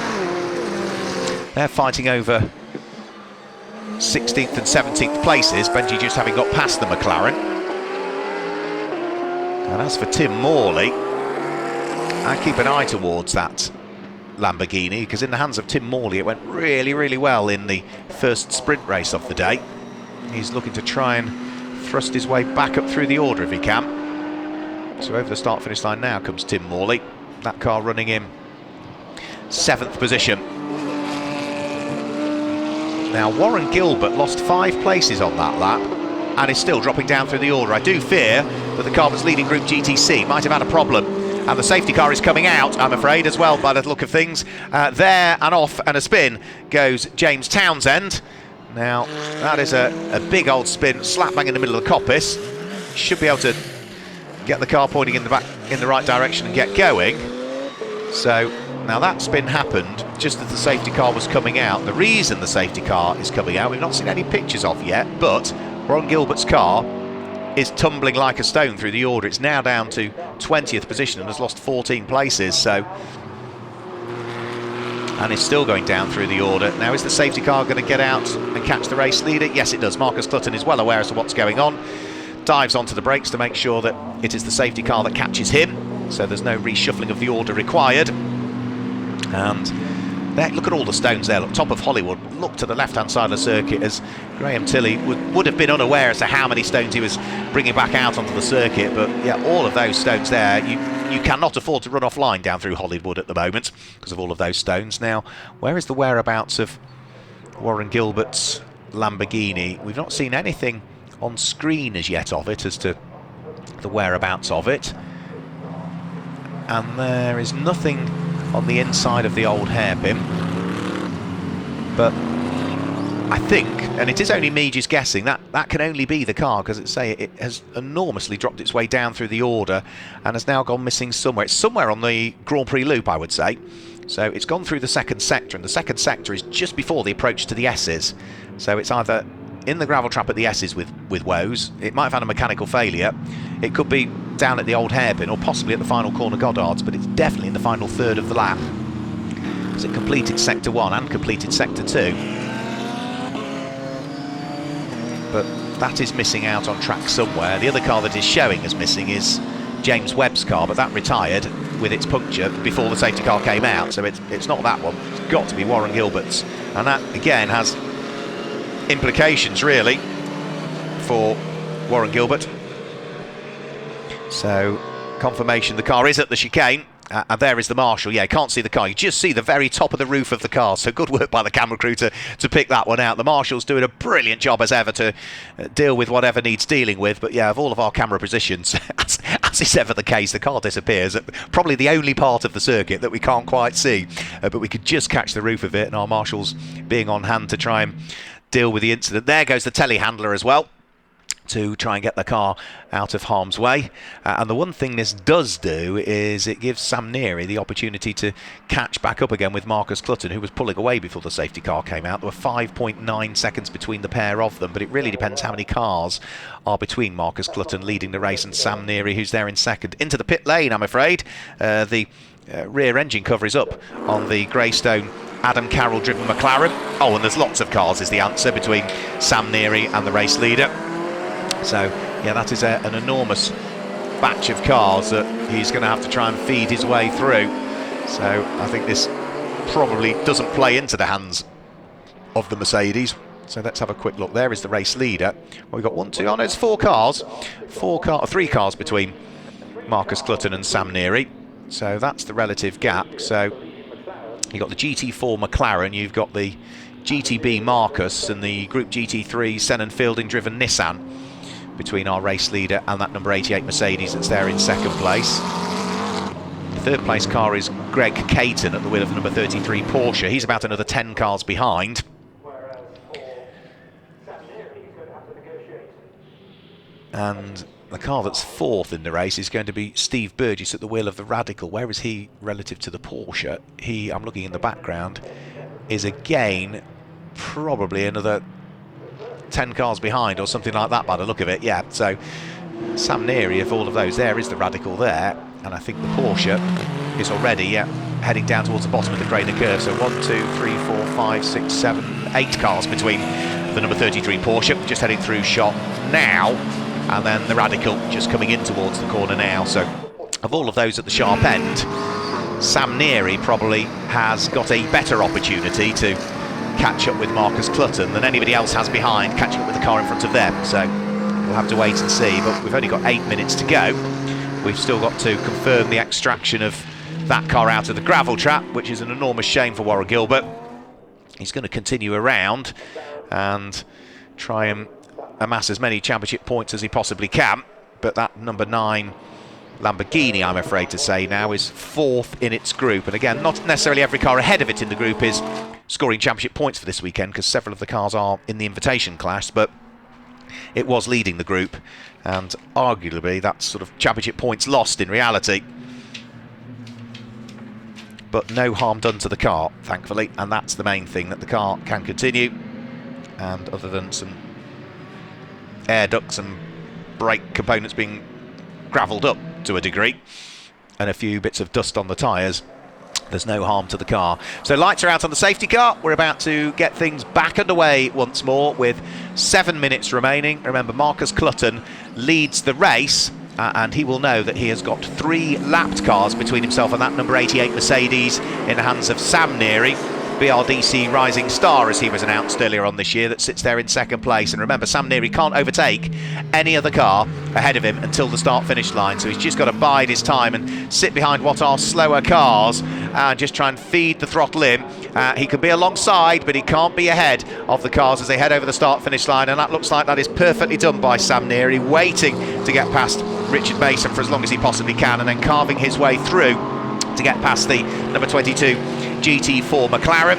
They're fighting over 16th and 17th places, Benji just having got past the McLaren. And as for Tim Morley, I keep an eye towards that Lamborghini, because in the hands of Tim Morley it went really well in the first sprint race of the day. He's looking to try and thrust his way back up through the order if he can. So over the start finish line now comes Tim Morley, that car running in 7th position. Now Warren Gilbert lost 5 places on that lap and is still dropping down through the order. I do fear that the car that's leading Group GTC might have had a problem. And the safety car is coming out, I'm afraid, as well, by the look of things. There and off and a spin goes James Townsend. Now, that is a big old spin, slap bang in the middle of the coppice. Should be able to get the car pointing in the right direction and get going. So now that spin happened just as the safety car was coming out. The reason the safety car is coming out, we've not seen any pictures of yet, but Ron Gilbert's car is tumbling like a stone through the order. It's now down to 20th position and has lost 14 places. So, and is still going down through the order. Now, is the safety car going to get out and catch the race leader? Yes, it does. Marcus Clutton is well aware as to what's going on. Dives onto the brakes to make sure that it is the safety car that catches him. So there's no reshuffling of the order required. And there, look at all the stones there. Look, top of Hollywood. Look to the left-hand side of the circuit as Graham Tilley would have been unaware as to how many stones he was bringing back out onto the circuit. But yeah, all of those stones there, you cannot afford to run offline down through Hollywood at the moment because of all of those stones. Now, where is the whereabouts of Warren Gilbert's Lamborghini? We've not seen anything on screen as yet of it as to the whereabouts of it. And there is nothing on the inside of the old hairpin, but I think, and it is only me just guessing, that can only be the car, because it has enormously dropped its way down through the order and has now gone missing somewhere. It's somewhere on the Grand Prix loop, I would say. So it's gone through the second sector, and the second sector is just before the approach to the S's. So it's either in the gravel trap at the S's with woes, it might have had a mechanical failure, it could be down at the old hairpin, or possibly at the final corner Goddard's, but it's definitely in the final third of the lap, because it completed sector 1 and completed sector 2. But that is missing out on track somewhere. The other car that is showing as missing is James Webb's car, but that retired with its puncture before the safety car came out, so it's not that one. It's got to be Warren Gilbert's, and that again has implications really for Warren Gilbert. So confirmation the car is at the chicane, and there is the marshal. Yeah, you can't see the car, you just see the very top of the roof of the car, so good work by the camera crew to pick that one out. The marshal's doing a brilliant job as ever to deal with whatever needs dealing with. But yeah, of all of our camera positions, as is ever the case, the car disappears at probably the only part of the circuit that we can't quite see, but we could just catch the roof of it, and our marshals being on hand to try and deal with the incident. There goes the telehandler as well to try and get the car out of harm's way. And the one thing this does do is it gives Sam Neary the opportunity to catch back up again with Marcus Clutton, who was pulling away before the safety car came out. There were 5.9 seconds between the pair of them, but it really depends how many cars are between Marcus Clutton leading the race and Sam Neary, who's there in second. Into the pit lane, I'm afraid. The rear engine cover is up on the Greystone Adam Carroll driven McLaren. Oh, and there's lots of cars is the answer between Sam Neary and the race leader. So yeah, that is an enormous batch of cars that he's going to have to try and feed his way through. So I think this probably doesn't play into the hands of the Mercedes. So let's have a quick look. There is the race leader. Well, we've got it's 4 cars. 3 cars between Marcus Clutton and Sam Neary. So that's the relative gap. So you've got the GT4 McLaren, you've got the GTB Marcus and the Group GT3 Senan Fielding driven Nissan between our race leader and that number 88 Mercedes that's there in second place. The third place car is Greg Caton at the wheel of number 33 Porsche. He's about another 10 cars behind. And the car that's fourth in the race is going to be Steve Burgess at the wheel of the Radical. Where is he relative to the Porsche? He, I'm looking in the background, is again probably another 10 cars behind or something like that by the look of it. Yeah, so Sam Neary of all of those, there is the Radical there, and I think the Porsche is already heading down towards the bottom of the Grainer curve. So 1, 2, 3, 4, 5, 6, 7, 8 cars between the number 33 Porsche just heading through shot now, and then the Radical just coming in towards the corner now. So of all of those at the sharp end, Sam Neary probably has got a better opportunity to catch up with Marcus Clutton than anybody else has behind, catching up with the car in front of them. So we'll have to wait and see, but we've only got 8 minutes to go. We've still got to confirm the extraction of that car out of the gravel trap, which is an enormous shame for Warren Gilbert. He's going to continue around and try and amass as many championship points as he possibly can, but that number 9 Lamborghini, I'm afraid to say now, is fourth in its group. And again, not necessarily every car ahead of it in the group is scoring championship points for this weekend because several of the cars are in the invitation class, but it was leading the group, and arguably that's sort of championship points lost in reality. But no harm done to the car, thankfully, and that's the main thing, that the car can continue. And other than some air ducts and brake components being gravelled up to a degree, and a few bits of dust on the tyres, there's no harm to the car. So lights are out on the safety car. We're about to get things back underway once more with 7 minutes remaining. Remember, Marcus Clutton leads the race, and he will know that he has got 3 lapped cars between himself and that number 88 Mercedes in the hands of Sam Neary, BRDC Rising Star, as he was announced earlier on this year, that sits there in second place. And remember, Sam Neary can't overtake any other car ahead of him until the start-finish line, so he's just got to bide his time and sit behind what are slower cars and just try and feed the throttle in. He can be alongside, but he can't be ahead of the cars as they head over the start-finish line, and that looks like that is perfectly done by Sam Neary, waiting to get past Richard Mason for as long as he possibly can, and then carving his way through to get past the number 22 GT4 McLaren.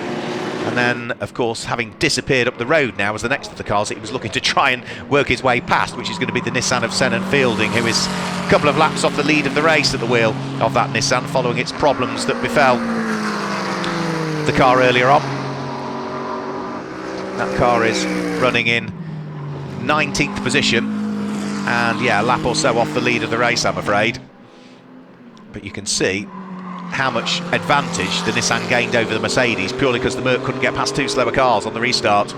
And then, of course, having disappeared up the road now, was the next of the cars that he was looking to try and work his way past, which is going to be the Nissan of Senan Fielding, who is a couple of laps off the lead of the race at the wheel of that Nissan, following its problems that befell the car earlier on. That car is running in 19th position, and yeah, a lap or so off the lead of the race, I'm afraid. But you can see how much advantage the Nissan gained over the Mercedes, purely because the Merc couldn't get past 2 slower cars on the restart.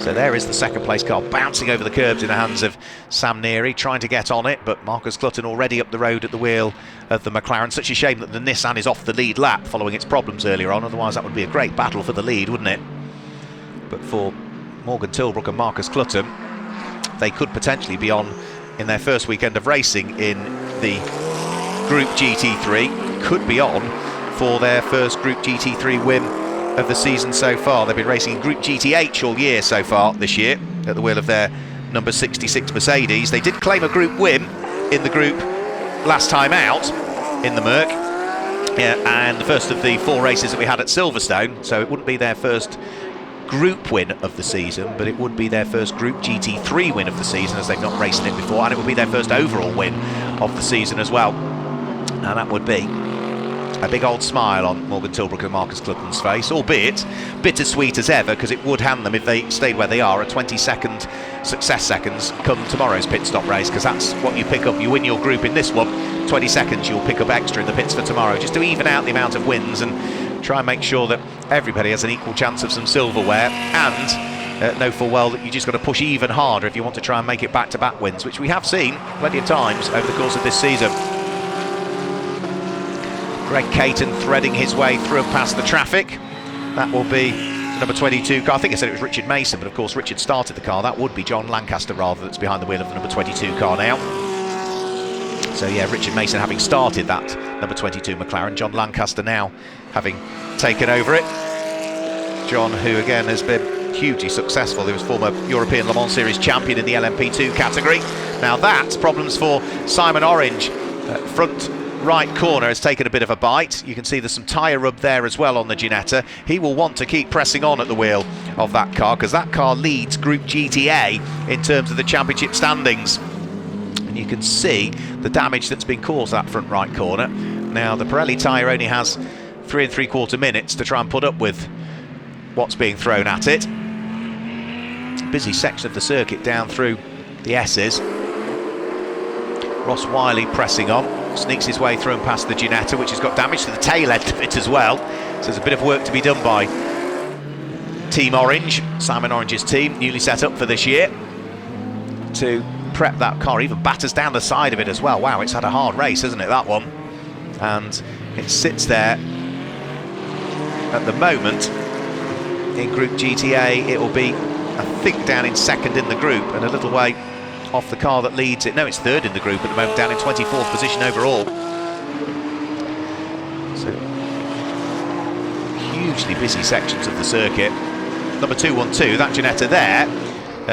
So there is the second place car bouncing over the curbs in the hands of Sam Neary, trying to get on it, but Marcus Clutton already up the road at the wheel of the McLaren. Such a shame that the Nissan is off the lead lap following its problems earlier on, otherwise that would be a great battle for the lead, wouldn't it? But for Morgan Tilbrook and Marcus Clutton, they could potentially be on in their first weekend of racing in the Group GT3, could be on for their first Group GT3 win of the season so far. They've been racing in Group GTH all year so far this year at the wheel of their number 66 Mercedes. They did claim a group win in the group last time out in the Merc, and the first of the 4 races that we had at Silverstone, so it wouldn't be their first group win of the season, but it would be their first Group GT3 win of the season, as they've not raced in it before, and it would be their first overall win of the season as well. And that would be a big old smile on Morgan Tilbrook and Marcus Clutton's face, albeit bittersweet as ever, because it would hand them, if they stayed where they are, a 20-second success seconds come tomorrow's pit stop race, because that's what you pick up. You win your group in this one, 20 seconds you'll pick up extra in the pits for tomorrow, just to even out the amount of wins and try and make sure that everybody has an equal chance of some silverware, and know full well that you just got to push even harder if you want to try and make it back-to-back wins, which we have seen plenty of times over the course of this season. Greg Caton threading his way through and past the traffic. That will be the number 22 car. I think I said it was Richard Mason, but of course Richard started the car. That would be John Lancaster rather, that's behind the wheel of the number 22 car now. So yeah, Richard Mason having started that number 22 McLaren. John Lancaster now having taken over it. John, who again has been hugely successful. He was former European Le Mans Series champion in the LMP2 category. Now that's problems for Simon Orange. Front right corner has taken a bit of a bite. You can see there's some tyre rub there as well on the Ginetta. He will want to keep pressing on at the wheel of that car, because that car leads Group GTA in terms of the championship standings. And you can see the damage that's been caused that front right corner. Now the Pirelli tyre only has 3 3/4 minutes to try and put up with what's being thrown at it. Busy section of the circuit down through the S's. Ross Wiley pressing on, sneaks his way through and past the Ginetta, which has got damage to the tail end of it as well. So there's a bit of work to be done by Team Orange, Simon Orange's team, newly set up for this year, to prep that car. Even batters down the side of it as well. Wow, it's had a hard race, hasn't it, that one? And it sits there at the moment in Group GTA. It will be, I think, down in second in the group and a little way off the car that leads it. No, it's third in the group at the moment, down in 24th position overall. So hugely busy sections of the circuit. Number 212, that Ginetta there,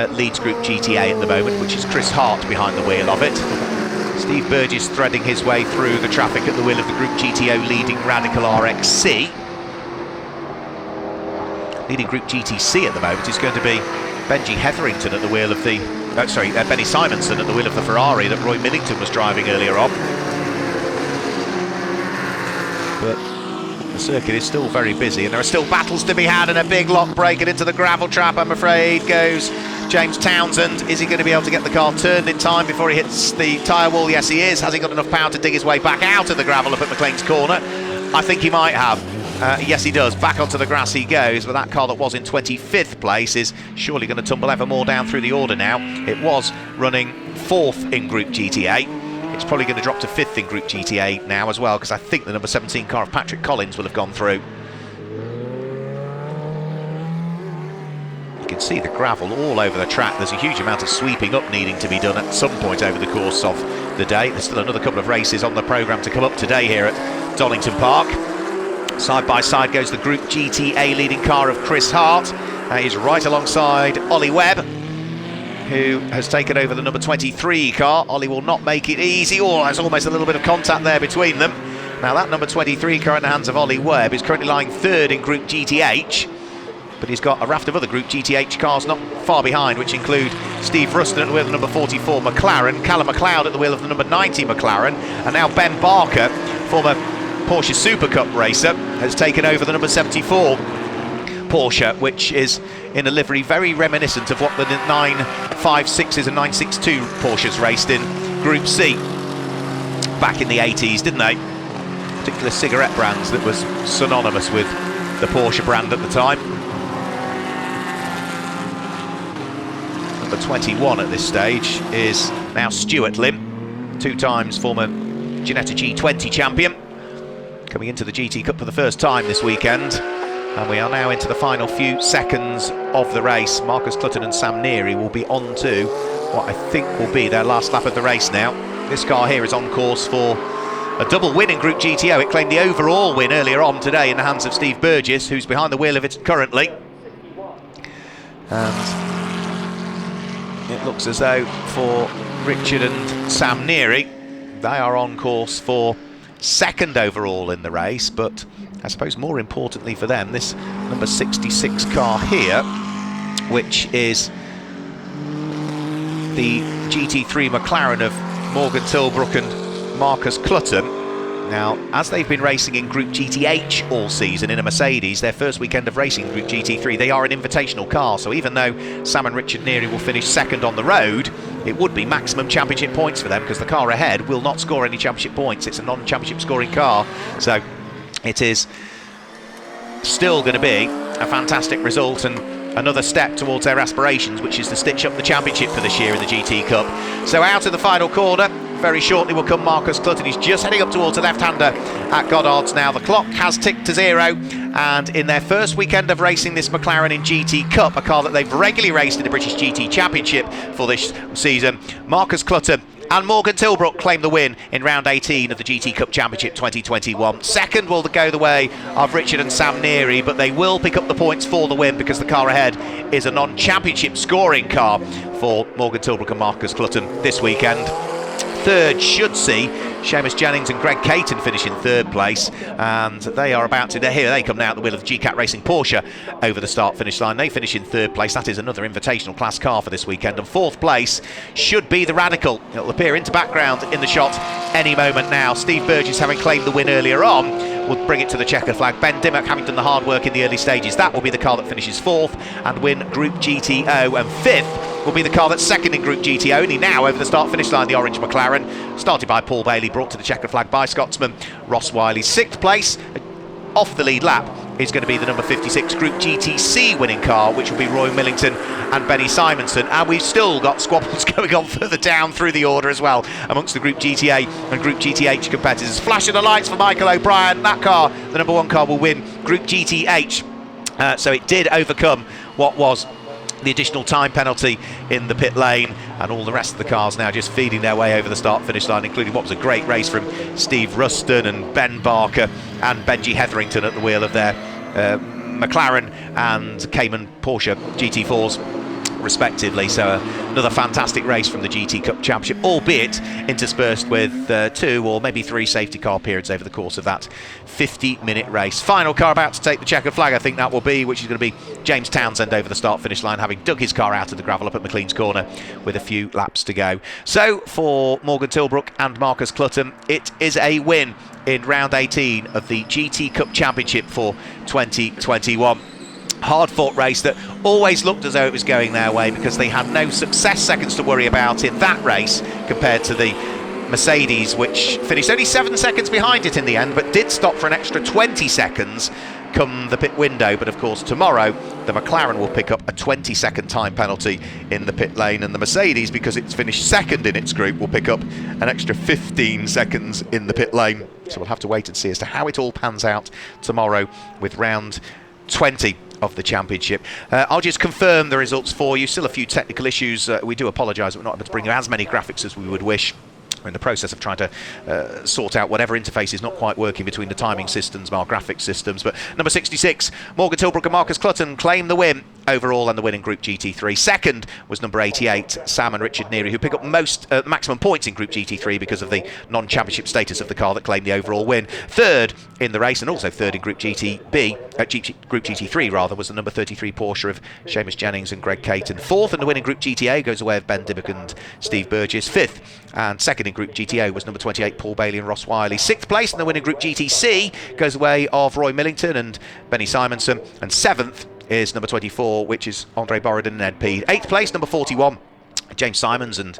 leads Group GTA at the moment, which is Chris Hart behind the wheel of it. Steve Burgess threading his way through the traffic at the wheel of the Group GTO leading Radical RXC. leading Group GTC at the moment is going to be Benji Hetherington at the wheel of the... Benny Simonson at the wheel of the Ferrari that Roy Millington was driving earlier on. But the circuit is still very busy, and there are still battles to be had, and a big lock breaking into the gravel trap, I'm afraid, goes James Townsend. Is he going to be able to get the car turned in time before he hits the tyre wall? Yes, he is. Has he got enough power to dig his way back out of the gravel up at McLean's corner? I think he might have. Yes, he does. Back onto the grass he goes, but that car that was in 25th place is surely going to tumble ever more down through the order now. It was running 4th in Group GT8. It's probably going to drop to 5th in Group GT8 now as well, because I think the number 17 car of Patrick Collins will have gone through. You can see the gravel all over the track. There's a huge amount of sweeping up needing to be done at some point over the course of the day. There's still another couple of races on the programme to come up today here at Donington Park. Side by side goes the Group GTA leading car of Chris Hart. He's right alongside Ollie Webb, who has taken over the number 23 car. Ollie will not make it easy. Oh, there's almost a little bit of contact there between them. Now that number 23 car in the hands of Ollie Webb is currently lying 3rd in Group GTH, but he's got a raft of other Group GTH cars not far behind, which include Steve Ruston at the wheel of the number 44 McLaren, Callum McLeod at the wheel of the number 90 McLaren, and now Ben Barker, former Porsche Super Cup racer, has taken over the number 74 Porsche, which is in a livery very reminiscent of what the 956s and 962 Porsches raced in Group C back in the 80s, didn't they? Particular cigarette brands that was synonymous with the Porsche brand at the time. Number 21 at this stage is now Stewart Lim, 2 times former Ginetta G20 champion, coming into the GT Cup for the first time this weekend. And we are now into the final few seconds of the race. Marcus Clutton and Sam Neary will be on to what I think will be their last lap of the race now. This car here is on course for a double win in Group GTO. It claimed the overall win earlier on today in the hands of Steve Burgess, who's behind the wheel of it currently. And it looks as though for Richard and Sam Neary, they are on course for 2nd overall in the race, but I suppose more importantly for them, this number 66 car here, which is the GT3 McLaren of Morgan Tilbrook and Marcus Clutton. Now, as they've been racing in Group GTH all season in a Mercedes, their first weekend of racing Group GT3, they are an invitational car, so even though Sam and Richard Neary will finish 2nd on the road, it would be maximum championship points for them, because the car ahead will not score any championship points. It's a non-championship scoring car, so it is still going to be a fantastic result and another step towards their aspirations, which is to stitch up the championship for this year in the GT Cup. So out of the final corner, very shortly will come Marcus Clutton. He's just heading up towards the left-hander at Goddard's now. The clock has ticked to 0, and in their first weekend of racing this McLaren in GT Cup, a car that they've regularly raced in the British GT Championship for this season, Marcus Clutton and Morgan Tilbrook claim the win in round 18 of the GT Cup Championship 2021. 2nd will go the way of Richard and Sam Neary, but they will pick up the points for the win because the car ahead is a non-championship scoring car for Morgan Tilbrook and Marcus Clutton this weekend. 3rd should see Seamus Jennings and Greg Caton finish in 3rd place, and they are about to, here they come now at the wheel of the GCAT Racing Porsche over the start finish line. They finish in 3rd place. That is another invitational class car for this weekend, and 4th place should be the Radical. It'll appear into background in the shot any moment now. Steve Burgess, having claimed the win earlier on, will bring it to the checker flag. Ben Dimmock, having done the hard work in the early stages, that will be the car that finishes 4th and win Group GTO, and 5th will be the car that's 2nd in Group GT, only now over the start-finish line, the orange McLaren, started by Paul Bailey, brought to the checker flag by Scotsman Ross Wiley. 6th place, off the lead lap, is going to be the number 56 Group GTC winning car, which will be Roy Millington and Benny Simonson. And we've still got squabbles going on further down through the order as well amongst the Group GTA and Group GTH competitors. Flashing the lights for Michael O'Brien. That car, the number 1 car, will win Group GTH. So it did overcome what was the additional time penalty in the pit lane, and all the rest of the cars now just feeding their way over the start-finish line, including what was a great race from Steve Ruston and Ben Barker and Benji Hetherington at the wheel of their McLaren and Cayman Porsche GT4s respectively. So another fantastic race from the GT Cup Championship, albeit interspersed with 2 or maybe 3 safety car periods over the course of that 50-minute race. Final car about to take the checkered flag, I think that will be, which is going to be James Townsend over the start-finish line, having dug his car out of the gravel up at McLean's Corner with a few laps to go. So for Morgan Tilbrook and Marcus Clutton, it is a win in round 18 of the GT Cup Championship for 2021. Hard-fought race that always looked as though it was going their way, because they had no success seconds to worry about in that race compared to the Mercedes, which finished only 7 seconds behind it in the end, but did stop for an extra 20 seconds come the pit window. But of course tomorrow the McLaren will pick up a 20-second time penalty in the pit lane, and the Mercedes, because it's finished second in its group, will pick up an extra 15 seconds in the pit lane. So we'll have to wait and see as to how it all pans out tomorrow with round 20 of the championship. I'll just confirm the results for you. Still a few technical issues. We do apologise that we're not able to bring you as many graphics as we would wish. We're in the process of trying to sort out whatever interface is not quite working between the timing systems, our graphics systems. But number 66, Morgan Tilbrook and Marcus Clutton claim the win overall and the win in Group GT3. Second was number 88, Sam and Richard Neary, who pick up maximum points in Group GT3 because of the non-championship status of the car that claimed the overall win. Third in the race, and also third in Group Group GT3 rather, was the number 33 Porsche of Seamus Jennings and Greg Caton. Fourth in the win in Group GTA goes away of Ben Dimmock and Steve Burgess. Fifth and second in Group GTO was number 28 Paul Bailey and Ross Wiley. Sixth place in the win in Group GTC goes away of Roy Millington and Benny Simonson. And seventh is number 24, which is Andre Borodin and Ed Peed. Eighth place, number 41, James Simons and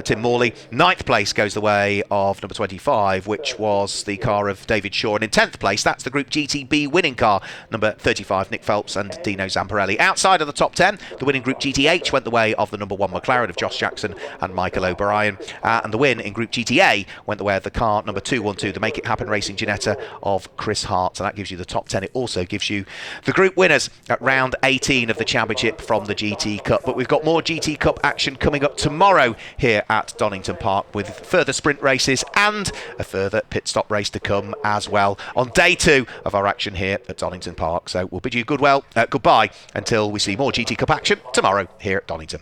Tim Morley. Ninth place goes the way of number 25, which was the car of David Shaw. And in 10th place, that's the Group GTB winning car, number 35, Nick Phelps and Dino Zamparelli. Outside of the top 10, the winning Group GTH went the way of the number 1 McLaren of Josh Jackson and Michael O'Brien. And the win in Group GTA went the way of the car number 212, the Make It Happen Racing Ginetta of Chris Hart. So that gives you the top 10. It also gives you the group winners at round 18 of the championship from the GT Cup. But we've got more GT Cup action coming up tomorrow here at Donington Park, with further sprint races and a further pit stop race to come as well on day 2 of our action here at Donington Park. So we'll bid you goodbye until we see more GT Cup action tomorrow here at Donington.